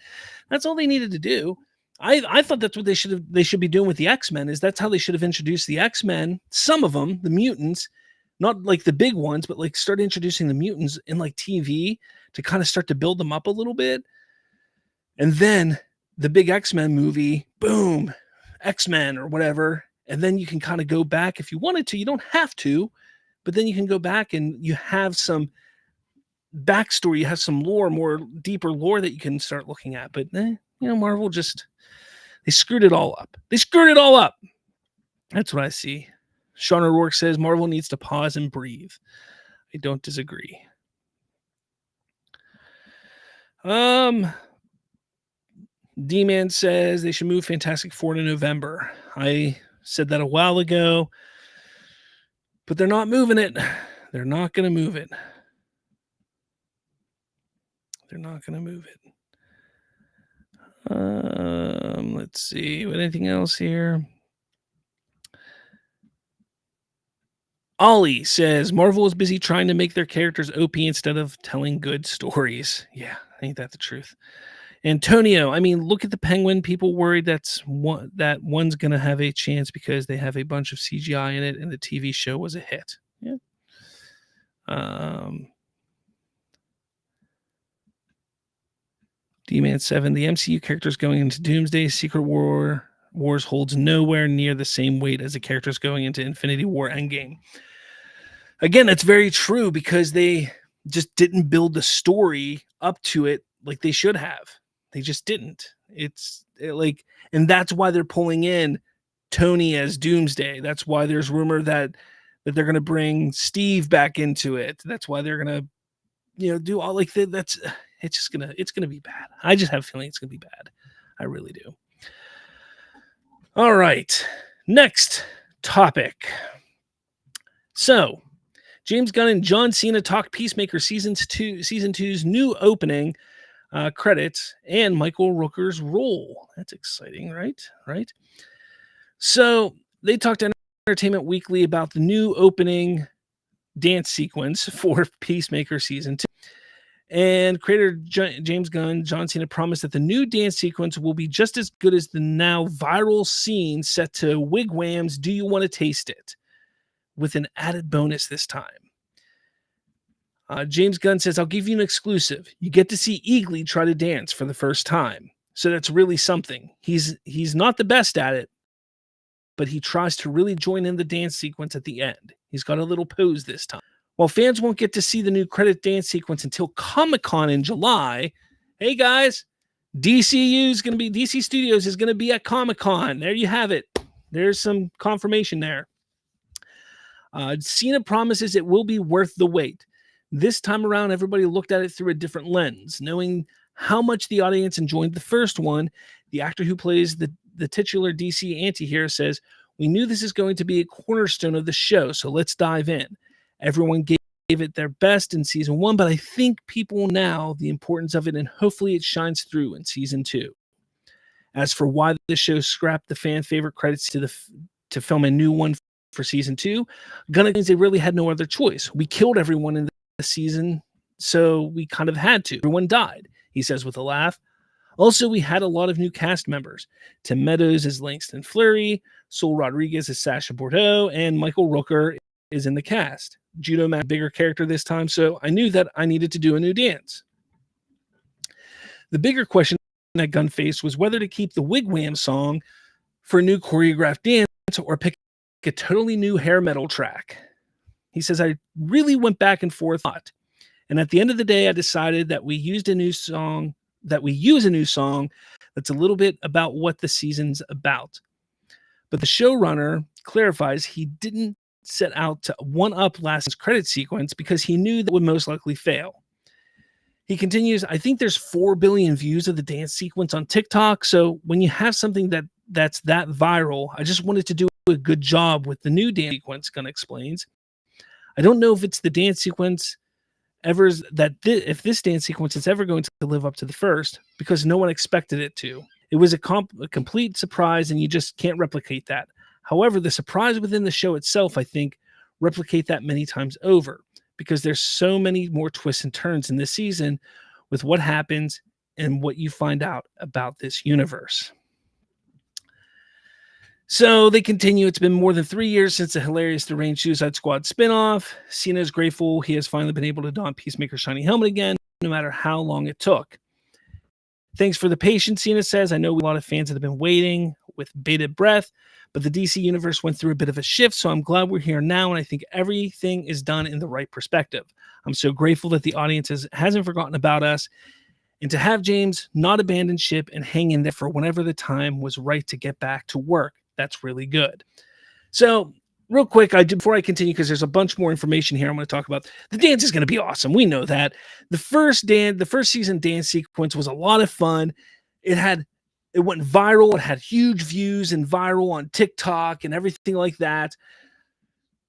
That's all they needed to do. I thought that's what they should be doing with the X-Men, is that's how they should have introduced the X-Men. Some of them, the mutants, not like the big ones, but like start introducing the mutants in like TV to kind of start to build them up a little bit. And then the big X-Men movie, boom, X-Men or whatever. And then you can kind of go back if you wanted to. You don't have to, but then you can go back and you have some backstory. You have some lore, more deeper lore that you can start looking at. But, Marvel just, they screwed it all up. They screwed it all up. That's what I see. Sean O'Rourke says Marvel needs to pause and breathe. I don't disagree. D-Man says they should move Fantastic Four to November. I said that a while ago, but they're not moving it. They're not going to move it. They're not going to move it. Let's see. Anything else here? Ollie says Marvel is busy trying to make their characters OP instead of telling good stories. Yeah, ain't that the truth? Antonio, I mean, look at the Penguin. People worried that one's going to have a chance because they have a bunch of CGI in it and the TV show was a hit. Yeah. D-Man 7, the MCU characters going into Doomsday, Secret Wars holds nowhere near the same weight as the characters going into Infinity War Endgame. Again, that's very true because they just didn't build the story up to it like they should have. They just didn't. And that's why they're pulling in Tony as Doomsday. That's why there's rumor that they're going to bring Steve back into it. That's why they're going to, do all like that. It's going to be bad. I just have a feeling it's going to be bad. I really do. All right. Next topic. So, James Gunn and John Cena talk Peacemaker season 2's new opening credits and Michael Rooker's role. That's exciting, right? Right. So they talked to Entertainment Weekly about the new opening dance sequence for Peacemaker season 2. And creator James Gunn, John Cena promised that the new dance sequence will be just as good as the now viral scene set to Wigwam's Do You Want to Taste It? With an added bonus this time. James Gunn says, I'll give you an exclusive. You get to see Eagley try to dance for the first time. So that's really something. He's not the best at it, but he tries to really join in the dance sequence at the end. He's got a little pose this time. While fans won't get to see the new credit dance sequence until Comic-Con in July, hey guys, DC Studios is going to be at Comic-Con. There you have it. There's some confirmation there. Cena promises it will be worth the wait. This time around, everybody looked at it through a different lens, knowing how much the audience enjoyed the first one. The actor who plays the titular DC anti-hero says, we knew this is going to be a cornerstone of the show, so let's dive in. Everyone gave it their best in season 1, but I think people now the importance of it, and hopefully it shines through in season 2. As for why the show scrapped the fan favorite credits to film a new one for season 2, Gunn explains they really had no other choice. We killed everyone in the season, so we kind of had to. Everyone died, he says with a laugh. Also, we had a lot of new cast members. Tim Meadows as Langston Fleury, Sol Rodriguez as Sasha Bordeaux, and Michael Rooker is in the cast. Judo Matt, bigger character this time, so I knew that I needed to do a new dance. The bigger question that Gunn faced was whether to keep the Wigwam song for a new choreographed dance or pick a totally new hair metal track. He says, I really went back and forth, and at the end of the day, I decided that we use a new song that's a little bit about what the season's about. But the showrunner clarifies he didn't set out to one-up last season's credit sequence because he knew that would most likely fail. He continues, I think there's 4 billion views of the dance sequence on TikTok, so when you have something that's that viral, I just wanted to do a good job with the new dance sequence, Gunn explains. I don't know if it's the dance sequence if this dance sequence is ever going to live up to the first, because no one expected it to. It was a complete surprise, and you just can't replicate that. However, the surprise within the show itself, I think, replicate that many times over, because there's so many more twists and turns in this season with what happens and what you find out about this universe. So they continue. It's been more than 3 years since the hilarious Deranged Suicide Squad spinoff. Cena is grateful he has finally been able to don Peacemaker's shiny helmet again, no matter how long it took. Thanks for the patience, Cena says. I know a lot of fans have been waiting with bated breath, but the DC universe went through a bit of a shift, so I'm glad we're here now, and I think everything is done in the right perspective. I'm so grateful that the audience hasn't forgotten about us, and to have James not abandon ship and hang in there for whenever the time was right to get back to work. That's really good. So real quick, before I continue, because there's a bunch more information here I'm going to talk about. The dance is going to be awesome. We know that. The first season dance sequence was a lot of fun. It went viral. It had huge views and viral on TikTok and everything like that.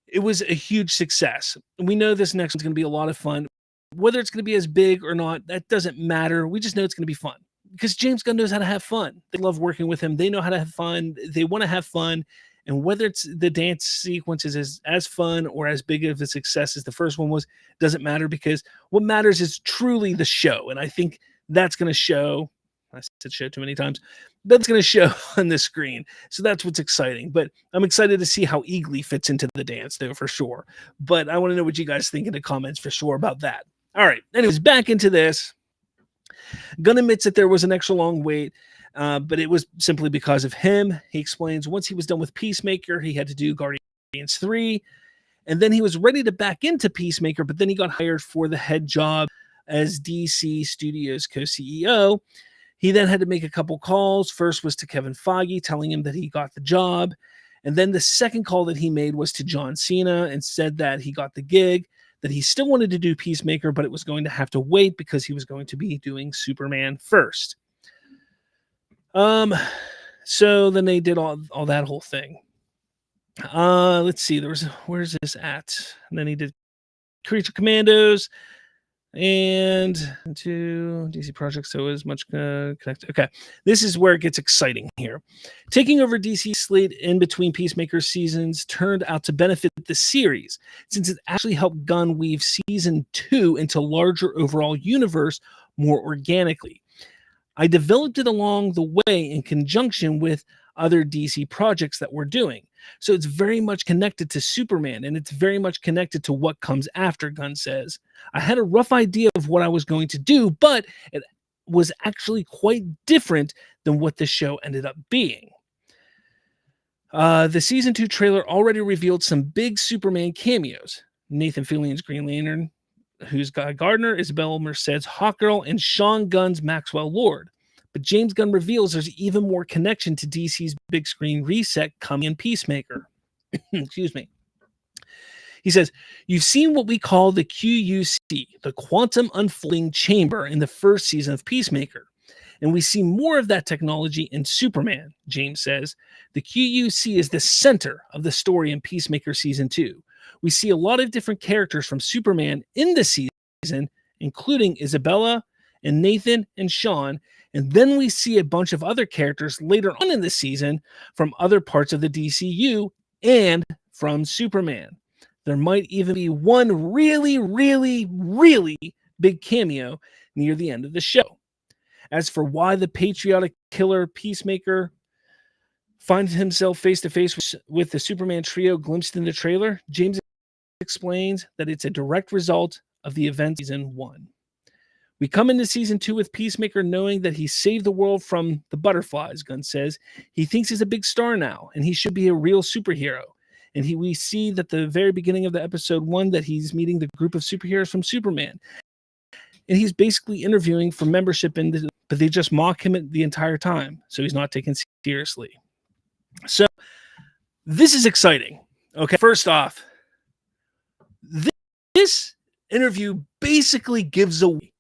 It was a huge success. We know this next one's going to be a lot of fun. Whether it's going to be as big or not, that doesn't matter. We just know it's going to be fun, because James Gunn knows how to have fun. They love working with him. They know how to have fun. They want to have fun. And whether it's the dance sequences is as fun or as big of a success as the first one was, doesn't matter, because what matters is truly the show. And I think that's going to show. I said show too many times. That's going to show on the screen. So that's what's exciting. But I'm excited to see how Eagley fits into the dance, though, for sure. But I want to know what you guys think in the comments for sure about that. All right. Anyways, back into this. Gunn admits that there was an extra long wait, but it was simply because of him. He explains once he was done with Peacemaker, he had to do Guardians 3, and then he was ready to back into Peacemaker, but then he got hired for the head job as DC Studios co-CEO. He then had to make a couple calls. First was to Kevin Feige, telling him that he got the job, and then the second call that he made was to John Cena and said that he got the gig, that he still wanted to do Peacemaker, but it was going to have to wait because he was going to be doing Superman first. So then they did all that whole thing. Let's see. Where's this at? And then he did Creature Commandos and to DC projects. So as much connected. Okay. This is where it gets exciting here. Taking over DC slate in between Peacemaker seasons turned out to benefit the series, since it actually helped Gunn weave season 2 into larger overall universe more organically. I developed it along the way in conjunction with other DC projects that we're doing. So it's very much connected to Superman, and it's very much connected to what comes after, Gunn says. I had a rough idea of what I was going to do, but it was actually quite different than what the show ended up being. The season 2 trailer already revealed some big Superman cameos. Nathan Fillion's Green Lantern, who's Guy Gardner, Isabel Merced's Hawkgirl, and Sean Gunn's Maxwell Lord. But James Gunn reveals there's even more connection to DC's big screen reset coming in Peacemaker. Excuse me. He says, you've seen what we call the QUC, the Quantum Unfolding Chamber, in the first season of Peacemaker. And we see more of that technology in Superman, James says. The QUC is the center of the story in Peacemaker Season 2. We see a lot of different characters from Superman in the season, including Isabella and Nathan and Sean. And then we see a bunch of other characters later on in the season from other parts of the DCU and from Superman. There might even be one really, really, really big cameo near the end of the show. As for why the patriotic killer Peacemaker finds himself face to face with the Superman trio glimpsed in the trailer, James explains that it's a direct result of the event season 1. We come into season 2 with Peacemaker knowing that he saved the world from the butterflies, Gunn says. He thinks he's a big star now, and he should be a real superhero. And we see that the very beginning of the episode 1 that he's meeting the group of superheroes from Superman. And he's basically interviewing for membership, but they just mock him the entire time, so he's not taken seriously. So this is exciting. Okay, first off, this interview basically gives away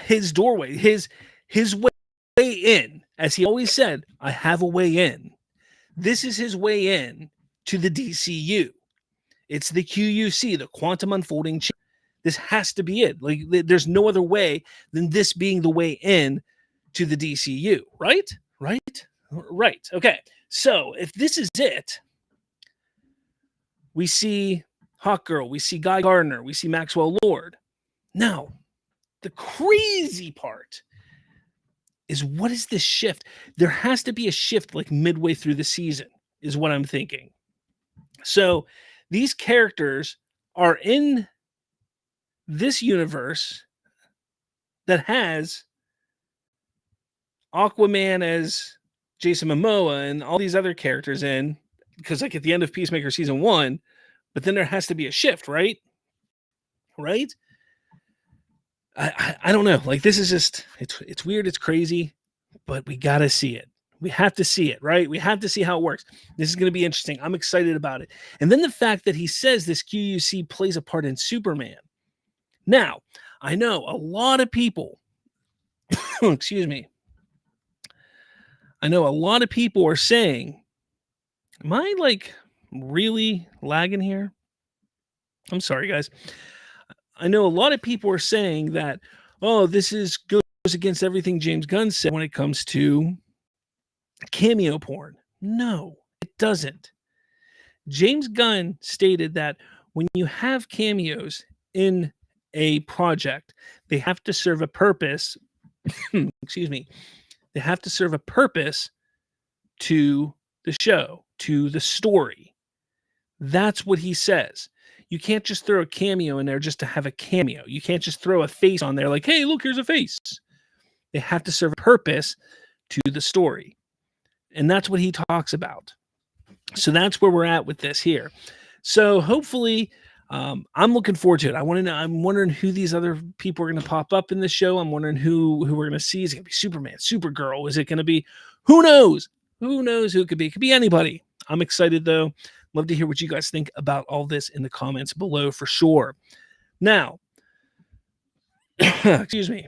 his doorway, his way in. As he always said, I have a way in. This is his way in to the DCU. It's the QUC, the Quantum Unfolding Chain. This has to be it. Like, there's no other way than this being the way in to the DCU, right? Right. Okay. So if this is it, we see Hawkgirl, we see Guy Gardner, we see Maxwell Lord. Now, the crazy part is, what is this shift? There has to be a shift like midway through the season, is what I'm thinking. So these characters are in this universe that has Aquaman as Jason Momoa and all these other characters in, because like at the end of Peacemaker season 1, but then there has to be a shift, right? I don't know. Like, this is just, it's weird, it's crazy, but we got to see it. We have to see it, right? We have to see how it works. This is going to be interesting. I'm excited about it. And then the fact that he says this QUC plays a part in Superman. Now, I know a lot of people, excuse me. I know a lot of people are saying, am I like really lagging here? I'm sorry, guys. I know a lot of people are saying that, oh, this goes against everything James Gunn said when it comes to cameo porn. No, it doesn't. James Gunn stated that when you have cameos in a project, they have to serve a purpose. Excuse me. They have to serve a purpose to the show, to the story. That's what he says. You can't just throw a cameo in there just to have a cameo. You can't just throw a face on there like, hey, look, here's a face. They have to serve a purpose to the story. And that's what he talks about. So that's where we're at with this here. So hopefully, I'm looking forward to it. I'm wondering who these other people are going to pop up in the show. I'm wondering who we're going to see. Is it going to be Superman, Supergirl? Is it going to be, who knows? Who knows who it could be? It could be anybody. I'm excited, though. Love to hear what you guys think about all this in the comments below for sure. Now, excuse me.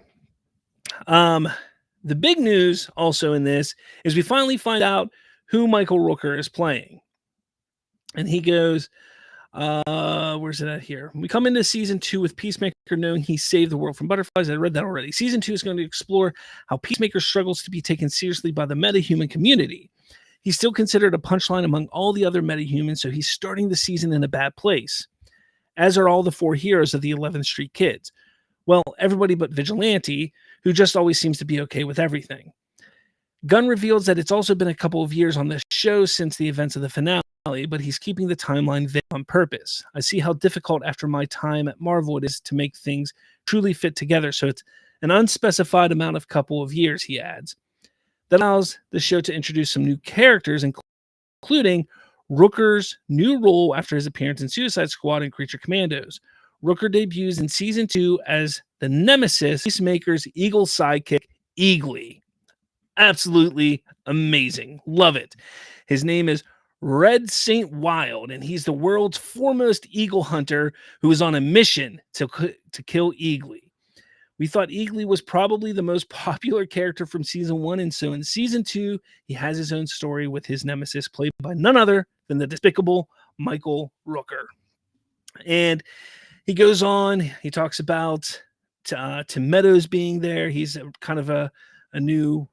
The big news also in this is we finally find out who Michael Rooker is playing. And he goes, where's it at here? We come into season 2 with Peacemaker knowing he saved the world from butterflies. I read that already. Season 2 is going to explore how Peacemaker struggles to be taken seriously by the metahuman community. He's still considered a punchline among all the other metahumans, so he's starting the season in a bad place, as are all the 4 heroes of the 11th Street Kids. Well, everybody but Vigilante, who just always seems to be okay with everything. Gunn reveals that it's also been a couple of years on this show since the events of the finale, but he's keeping the timeline vague on purpose. I see how difficult after my time at Marvel it is to make things truly fit together, so it's an unspecified amount of couple of years, he adds. That allows the show to introduce some new characters, including Rooker's new role after his appearance in Suicide Squad and Creature Commandos. Rooker debuts in season 2 as the nemesis, Peacemaker's Eagle sidekick, Eagley. Absolutely amazing. Love it. His name is Red St. Wild, and he's the world's foremost eagle hunter who is on a mission to kill Eagley. We thought Eagley was probably the most popular character from season 1, and so in season 2, he has his own story with his nemesis, played by none other than the despicable Michael Rooker. And he goes on, he talks about Tim Meadows being there. He's kind of a new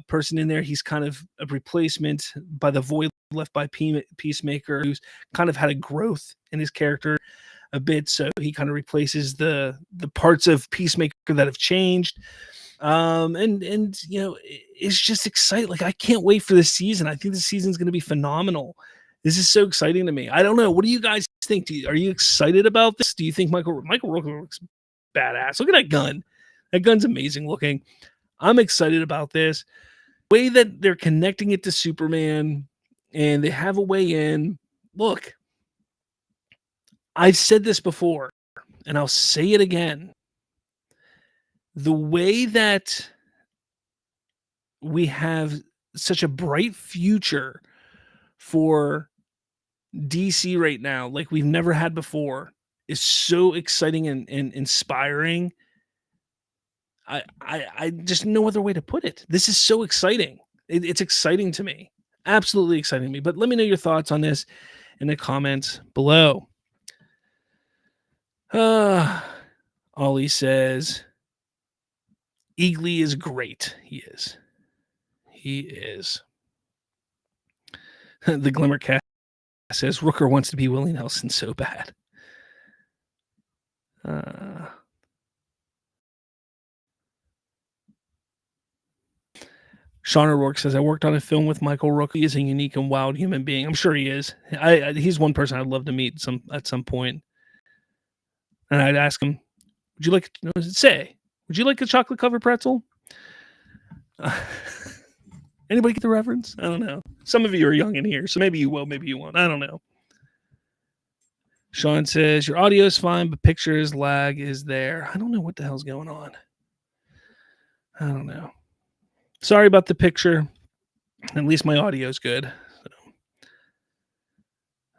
person in there. He's kind of a replacement by the void left by Peacemaker, who's kind of had a growth in his character a bit. So he kind of replaces the parts of Peacemaker that have changed. And it's just exciting. Like, I can't wait for this season. I think this season's going to be phenomenal. This is so exciting to me. I don't know. What do you guys think? Are you excited about this? Do you think Michael Rooker looks badass? Look at that gun. That gun's amazing looking. I'm excited about this. The way that they're connecting it to Superman and they have a way in. Look, I've said this before and I'll say it again. The way that we have such a bright future for DC right now, like we've never had before, is so exciting and inspiring. I just no other way to put it. This is so exciting. It's exciting to me. Absolutely exciting to me. But let me know your thoughts on this in the comments below. Ollie says, Eagley is great. He is. The Glimmercast says, Rooker wants to be Willie Nelson so bad. Sean O'Rourke says, I worked on a film with Michael Rooker. He is a unique and wild human being. I'm sure he is. He's one person I'd love to meet at some point. And I'd ask him, would you like a chocolate covered pretzel? Anybody get the reference? I don't know. Some of you are young in here, so maybe you will, maybe you won't. I don't know. Sean says, your audio is fine, but pictures lag is there. I don't know what the hell's going on. I don't know. Sorry about the picture. At least my audio is good.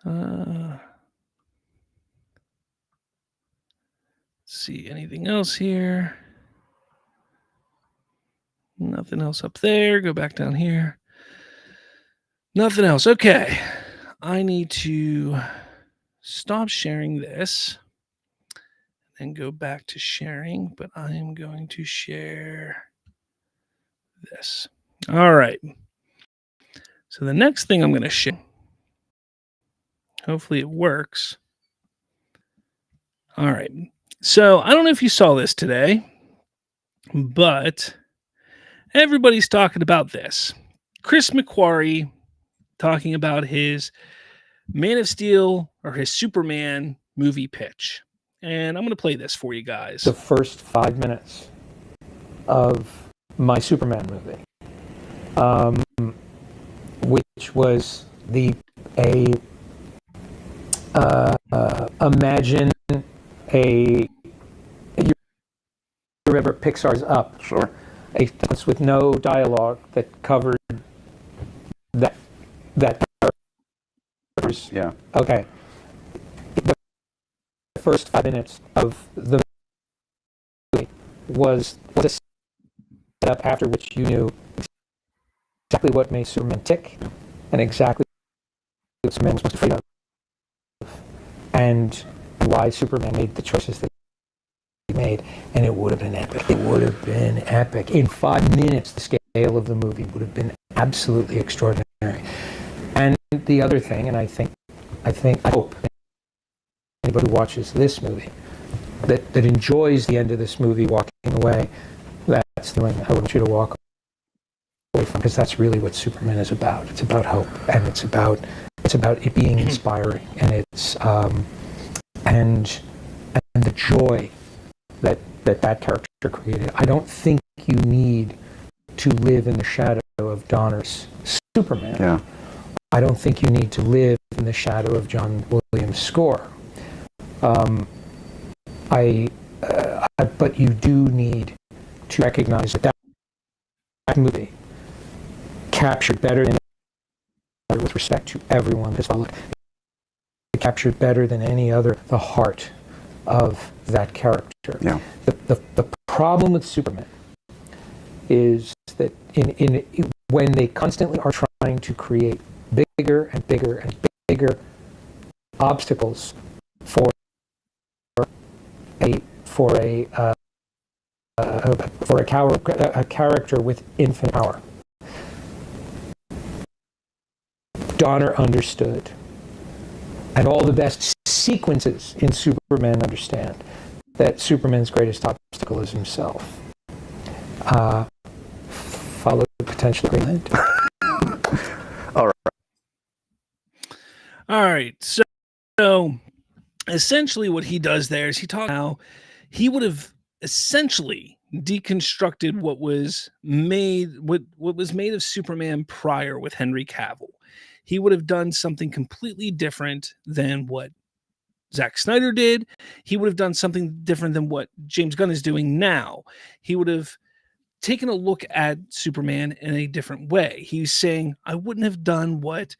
Let's see, anything else here? Nothing else up there. Go back down here. Nothing else. Okay. I need to stop sharing this and go back to sharing, but I am going to share this. All right. So the next thing I'm going to share, hopefully it works. All right. So I don't know if you saw this today, but everybody's talking about this. Chris McQuarrie talking about his Man of Steel or his Superman movie pitch. And I'm going to play this for you guys. The first 5 minutes of my Superman movie, which was imagine you remember Pixar's Up? Sure. A sequence with no dialogue that covered that. Yeah. Okay. The first 5 minutes of the movie was a setup after which you knew exactly what made Superman tick and exactly what Superman was afraid of, and why Superman made the choices that he made, and it would have been epic. It would have been epic. In 5 minutes, the scale of the movie would have been absolutely extraordinary. And the other thing, and I hope anybody who watches this movie that enjoys the end of this movie walking away, that's the one I want you to walk away from, because that's really what Superman is about. It's about hope, and it's about it being inspiring, and it's and the joy that character created. I don't think you need to live in the shadow of Donner's Superman. Yeah. I don't think you need to live in the shadow of John Williams' score. But you do need to recognize that movie captured better than, with respect to everyone who's followed, it captured better than any other the heart of that character. Yeah. The problem with Superman is that when they constantly are trying to create bigger and bigger and bigger obstacles for a for a character with infinite power. Donner understood. And all the best sequences in Superman understand that Superman's greatest obstacle is himself. Follow the potential agreement. All right. So essentially what he does there is he talks how he would have essentially deconstructed what was made of Superman prior with Henry Cavill. He would have done something completely different than what Zack Snyder did. He would have done something different than what James Gunn is doing now. He would have taken a look at Superman in a different way. He's saying, I wouldn't have done what,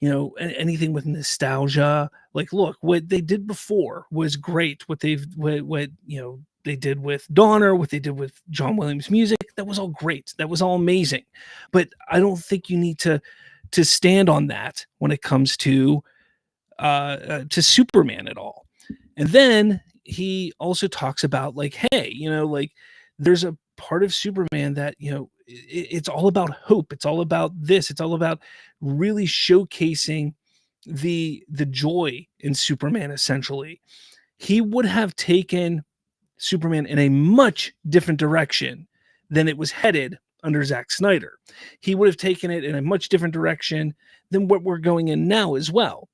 anything with nostalgia. Like, look, what they did before was great. What they did with Donner, what they did with John Williams' music, that was all great. That was all amazing. But I don't think you need to stand on that when it comes to Superman at all. And then he also talks about like, hey, there's a part of Superman that, it's all about hope. It's all about this. It's all about really showcasing the joy in Superman. Essentially, he would have taken Superman in a much different direction than it was headed under Zack Snyder. He would have taken it in a much different direction than what we're going in now as well.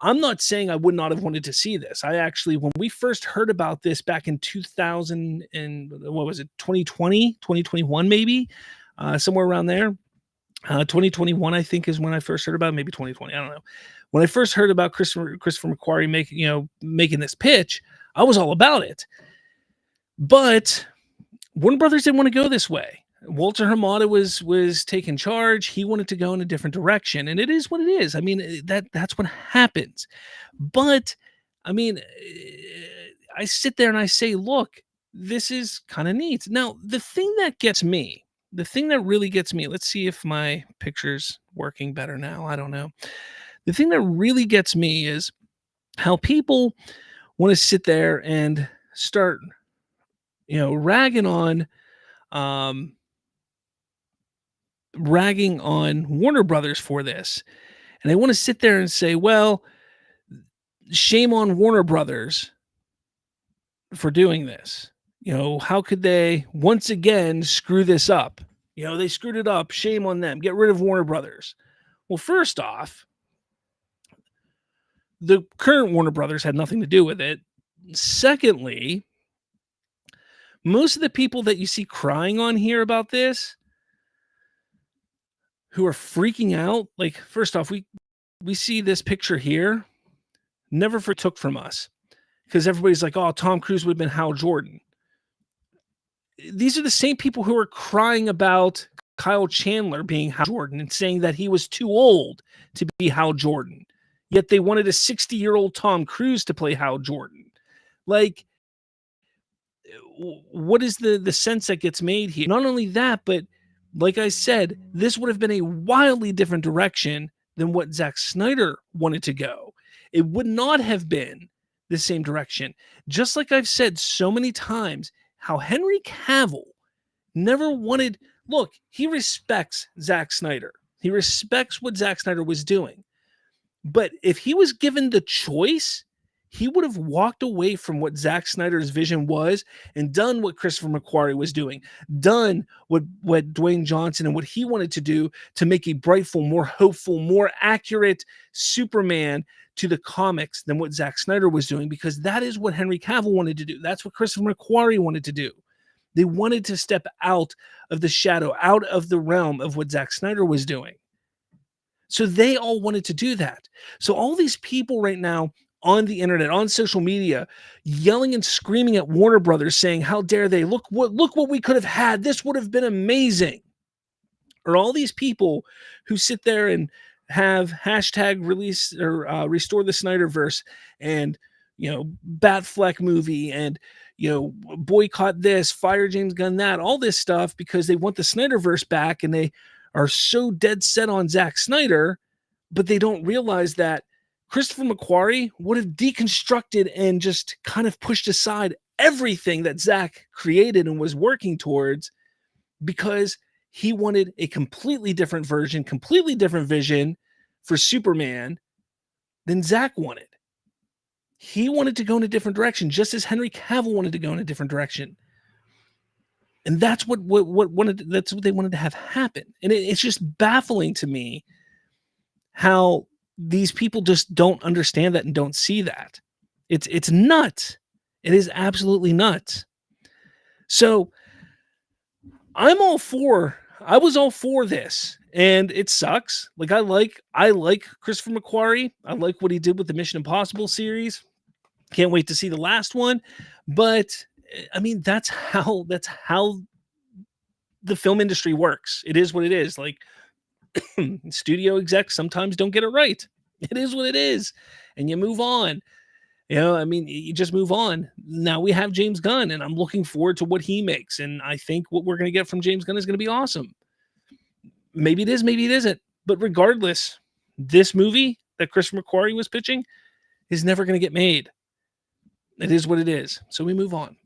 I'm not saying I would not have wanted to see this. I actually, when we first heard about this back in 2000 and 2020, 2021, maybe somewhere around there. 2021, I think, is when I first heard about it. Maybe 2020. I don't know. When I first heard about Christopher McQuarrie making this pitch, I was all about it. But Warner Brothers didn't want to go this way. Walter Hamada was taking charge. He wanted to go in a different direction, and it is what it is. I mean, that's what happens. But I mean, I sit there and I say, look, this is kind of neat. Now, the thing that really gets me, let's see if my picture's working better now. I don't know. The thing that really gets me is how people want to sit there and start, ragging on Warner Brothers for this. And they want to sit there and say, well, shame on Warner Brothers for doing this. How could they once again screw this up? They screwed it up. Shame on them. Get rid of Warner Brothers. Well, first off, the current Warner Brothers had nothing to do with it. Secondly, most of the people that you see crying on here about this, who are freaking out, like, first off, we see this picture here, never took from us, because everybody's like, oh, Tom Cruise would have been Hal Jordan. These are the same people who are crying about Kyle Chandler being Hal Jordan and saying that he was too old to be Hal Jordan. Yet they wanted a 60-year-old Tom Cruise to play Hal Jordan. Like, what is the sense that gets made here? Not only that, but like I said, this would have been a wildly different direction than what Zack Snyder wanted to go. It would not have been the same direction. Just like I've said so many times, how Henry Cavill never wanted... Look, he respects Zack Snyder. He respects what Zack Snyder was doing. But if he was given the choice, he would have walked away from what Zack Snyder's vision was and done what Christopher McQuarrie was doing, done what Dwayne Johnson and what he wanted to do to make a brightful, more hopeful, more accurate Superman to the comics than what Zack Snyder was doing, because that is what Henry Cavill wanted to do. That's what Christopher McQuarrie wanted to do. They wanted to step out of the shadow, out of the realm of what Zack Snyder was doing. So they all wanted to do that. So all these people right now on the internet, on social media, yelling and screaming at Warner Brothers, saying, how dare they? Look what we could have had. This would have been amazing. Or all these people who sit there and have hashtag release or restore the Snyderverse and, Batfleck movie and, boycott this, fire James Gunn that, all this stuff because they want the Snyderverse back and they are so dead set on Zack Snyder, but they don't realize that Christopher McQuarrie would have deconstructed and just kind of pushed aside everything that Zack created and was working towards because he wanted a completely different version, completely different vision for Superman than Zack wanted. He wanted to go in a different direction, just as Henry Cavill wanted to go in a different direction. And that's what they wanted to have happen. And it's just baffling to me how these people just don't understand that and don't see that. It's nuts. It is absolutely nuts. So I was all for this, and it sucks. Like I like Christopher McQuarrie. I like what he did with the Mission Impossible series. Can't wait to see the last one. But I mean, that's how the film industry works. It is what it is. Like studio execs sometimes don't get it right. It is what it is. And you move on. I mean, you just move on. Now we have James Gunn, and I'm looking forward to what he makes. And I think what we're going to get from James Gunn is going to be awesome. Maybe it is, maybe it isn't. But regardless, this movie that Christopher McQuarrie was pitching is never going to get made. It is what it is. So we move on.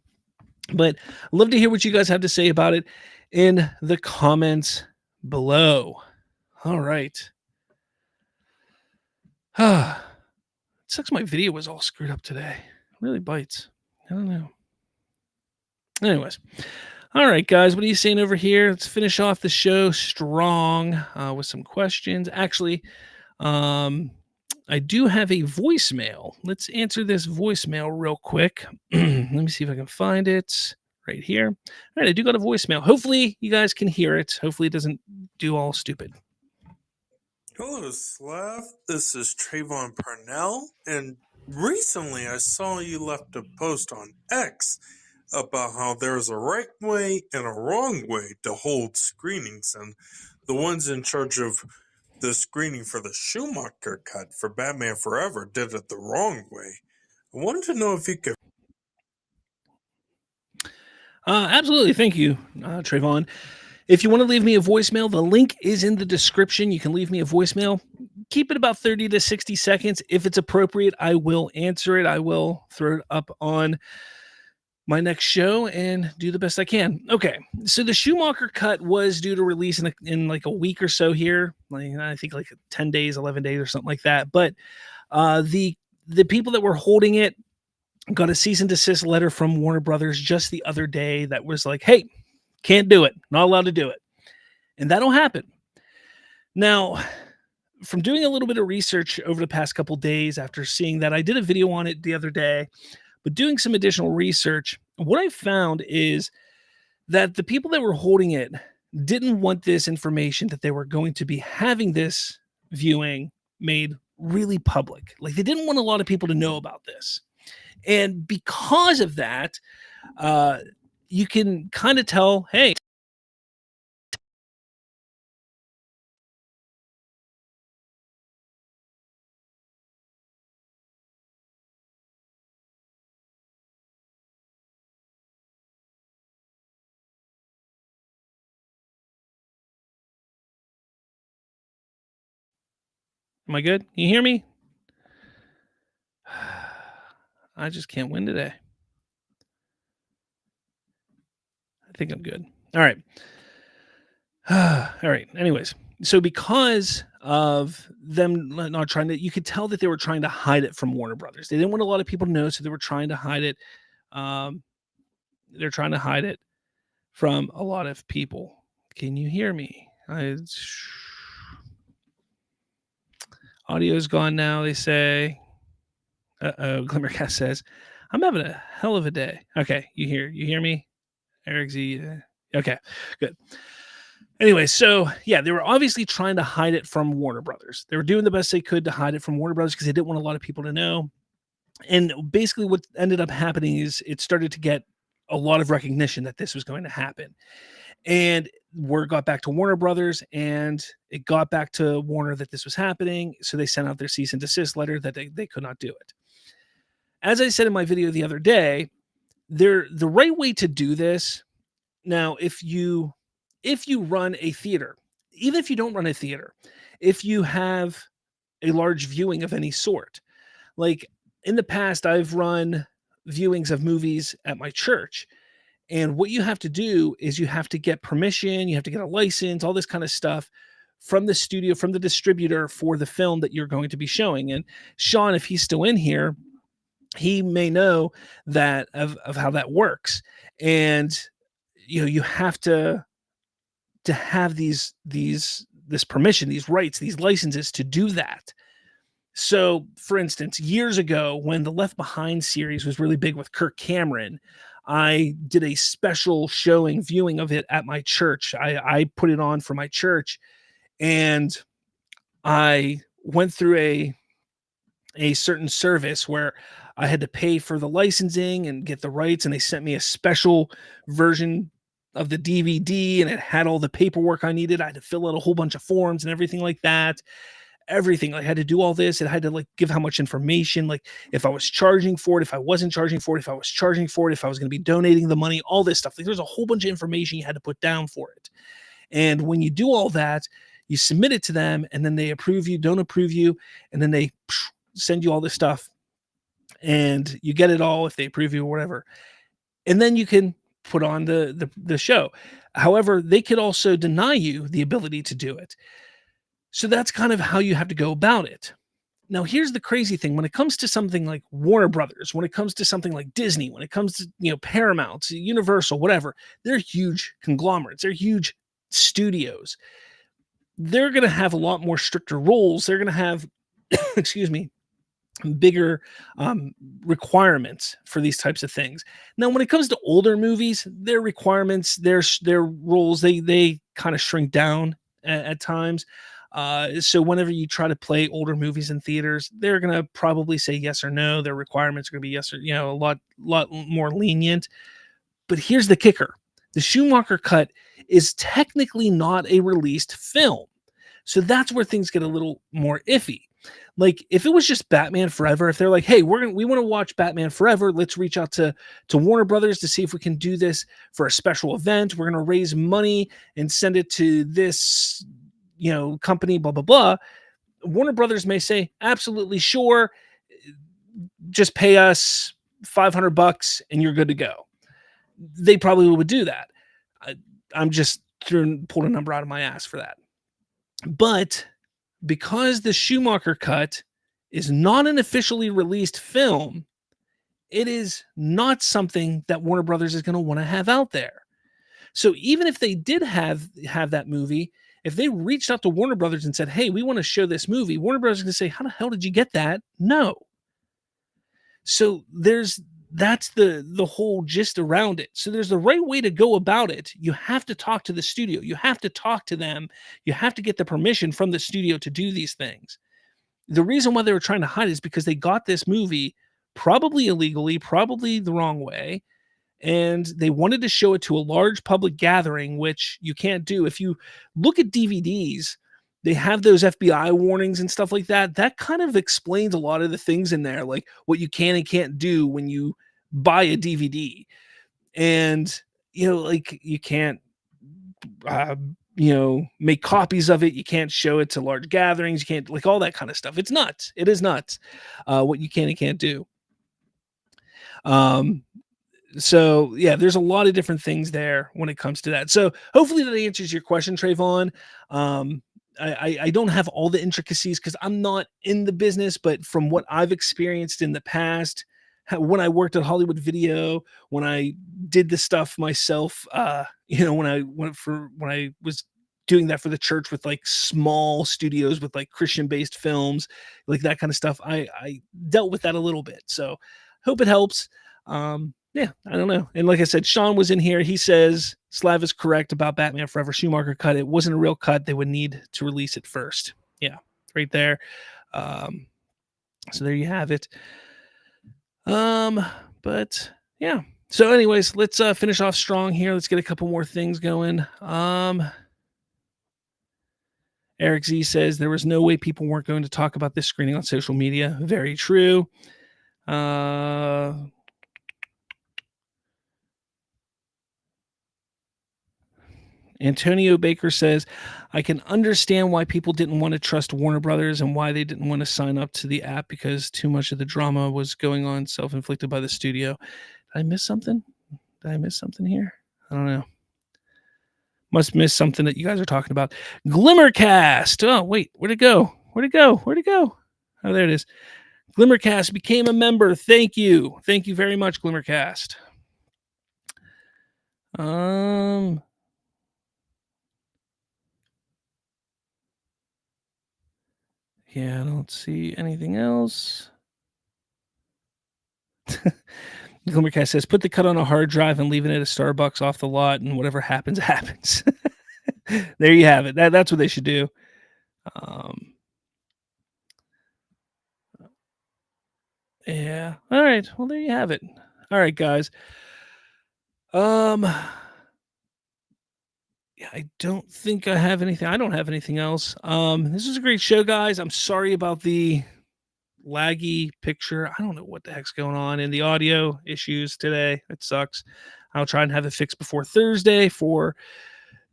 But I'd love to hear what you guys have to say about it in the comments below. All right. It sucks my video was all screwed up today. It really bites. I don't know. Anyways. All right, guys. What are you saying over here? Let's finish off the show strong with some questions. Actually, I do have a voicemail. Let's answer this voicemail real quick. Let me see if I can find it right here. All right, I do got a voicemail. Hopefully, you guys can hear it. Hopefully, it doesn't do all stupid. Hello, Slav. This is Trayvon Parnell, and recently I saw you left a post on X about how there's a right way and a wrong way to hold screenings, and the ones in charge of the screening for the Schumacher cut for Batman Forever did it the wrong way. I wanted to know if you could... Absolutely. Thank you, Trayvon. If you want to leave me a voicemail, the link is in the description. You can leave me a voicemail. Keep it about 30 to 60 seconds. If it's appropriate, I will answer it. I will throw it up on my next show and do the best I can. Okay, so the Schumacher cut was due to release in like a week or so here. Like I think like 10 days, 11 days or something like that. But the people that were holding it got a cease and desist letter from Warner Brothers just the other day that was like, hey, can't do it. Not allowed to do it. And that'll happen. Now, from doing a little bit of research over the past couple days after seeing that, I did a video on it the other day, but doing some additional research, what I found is that the people that were holding it didn't want this information that they were going to be having this viewing made really public. Like they didn't want a lot of people to know about this. And because of that, you can kind of tell, hey, am I good? Can you hear me? I just can't win today. I think I'm good. All right. All right. Anyways, so because of them not trying to, you could tell that they were trying to hide it from Warner Brothers. They didn't want a lot of people to know, so they were trying to hide it. They're trying to hide it from a lot of people. Can you hear me? Audio's gone now, they say. Glimmercast says, I'm having a hell of a day. Okay, you hear me? Eric Z. Okay, good. Anyway, so yeah, they were obviously trying to hide it from Warner Brothers. They were doing the best they could to hide it from Warner Brothers because they didn't want a lot of people to know. And basically what ended up happening is it started to get a lot of recognition that this was going to happen. And word got back to Warner Brothers, and it got back to Warner that this was happening. So they sent out their cease and desist letter that they could not do it. As I said in my video the other day, the right way to do this. Now, if you run a theater, even if you don't run a theater, if you have a large viewing of any sort, like in the past, I've run viewings of movies at my church, And what you have to do is you have to get permission, you have to get a license, all this kind of stuff from the studio, from the distributor for the film that you're going to be showing. And Sean, if he's still in here, he may know that of how that works. And you have to have this permission, these rights, these licenses to do that. So, for instance, years ago when the Left Behind series was really big with Kirk Cameron, I did a special viewing of it at my church. I put it on for my church, and I went through a certain service where I had to pay for the licensing and get the rights, and they sent me a special version of the DVD, and it had all the paperwork I needed. I had to fill out a whole bunch of forms and everything like that. Everything. I had to do all this. It had to give how much information, like if I was charging for it, if I wasn't charging for it, if I was charging for it, if I was going to be donating the money, all this stuff. There's a whole bunch of information you had to put down for it. And when you do all that, you submit it to them, and then they approve you, don't approve you, and then they send you all this stuff, and you get it all if they approve you or whatever. And then you can put on the show. However, they could also deny you the ability to do it. So that's kind of how you have to go about it. Now, here's the crazy thing. When it comes to something like Warner Brothers, when it comes to something like Disney, when it comes to, Paramount, Universal, whatever, they're huge conglomerates. They're huge studios. They're going to have a lot more stricter rules. They're going to have, excuse me, bigger requirements for these types of things. Now, when it comes to older movies, their requirements, their rules, they kind of shrink down at times. So whenever you try to play older movies in theaters, they're going to probably say yes or no. Their requirements are going to be yes or, a lot more lenient. But here's the kicker. The Schumacher cut is technically not a released film. So that's where things get a little more iffy. Like if it was just Batman Forever, if they're like, hey, we want to watch Batman Forever, let's reach out to Warner Brothers to see if we can do this for a special event. We're going to raise money and send it to this company, blah, blah, blah. Warner Brothers may say, absolutely sure. Just pay us $500 and you're good to go. They probably would do that. I'm just pulled a number out of my ass for that. But because the Schumacher cut is not an officially released film, it is not something that Warner Brothers is going to want to have out there. So even if they did have that movie, if they reached out to Warner Brothers and said, hey, we want to show this movie, Warner Brothers is going to say, how the hell did you get that? No. So that's the whole gist around it. So there's the right way to go about it. You have to talk to the studio. You have to talk to them. You have to get the permission from the studio to do these things. The reason why they were trying to hide it is because they got this movie probably illegally, probably the wrong way. And they wanted to show it to a large public gathering, which you can't do. If you look at DVDs, they have those FBI warnings and stuff like that. That kind of explains a lot of the things in there, like what you can and can't do when you buy a DVD. And, you can't, make copies of it. You can't show it to large gatherings. You can't, all that kind of stuff. It's nuts. It is nuts what you can and can't do. So yeah, there's a lot of different things there when it comes to that. So hopefully that answers your question, Trayvon. I don't have all the intricacies because I'm not in the business, but from what I've experienced in the past, when I worked at Hollywood Video, when I did the stuff myself, when I was doing that for the church with small studios with Christian-based films, that kind of stuff, I dealt with that a little bit. So hope it helps. Yeah, I don't know. And like I said, Sean was in here. He says Slav is correct about Batman Forever Schumacher cut. It wasn't a real cut. They would need to release it first. Yeah, right there. So there you have it. But yeah. So anyways, let's finish off strong here. Let's get a couple more things going. Eric Z says there was no way people weren't going to talk about this screening on social media. Very true. Antonio Baker says, I can understand why people didn't want to trust Warner Brothers and why they didn't want to sign up to the app because too much of the drama was going on self-inflicted by the studio. Did I miss something? Did I miss something here? I don't know. Must miss something that you guys are talking about. Glimmercast. Oh, wait. Where'd it go? Where'd it go? Where'd it go? Oh, there it is. Glimmercast became a member. Thank you. Thank you very much, Glimmercast. Yeah, I don't see anything else. Glimmercast says, put the cut on a hard drive and leave it at a Starbucks off the lot, and whatever happens, happens. There you have it. That's what they should do. Yeah. All right. Well, there you have it. All right, guys. Yeah, I don't think I have anything. I don't have anything else. This was a great show, guys. I'm sorry about the laggy picture. I don't know what the heck's going on in the audio issues today. It sucks. I'll try and have it fixed before Thursday for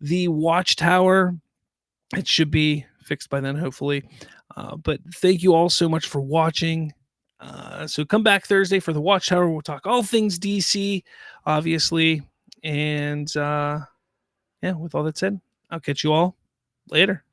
the Watchtower. It should be fixed by then, hopefully. But thank you all so much for watching. So come back Thursday for the Watchtower. We'll talk all things DC, obviously. And yeah, with all that said, I'll catch you all later.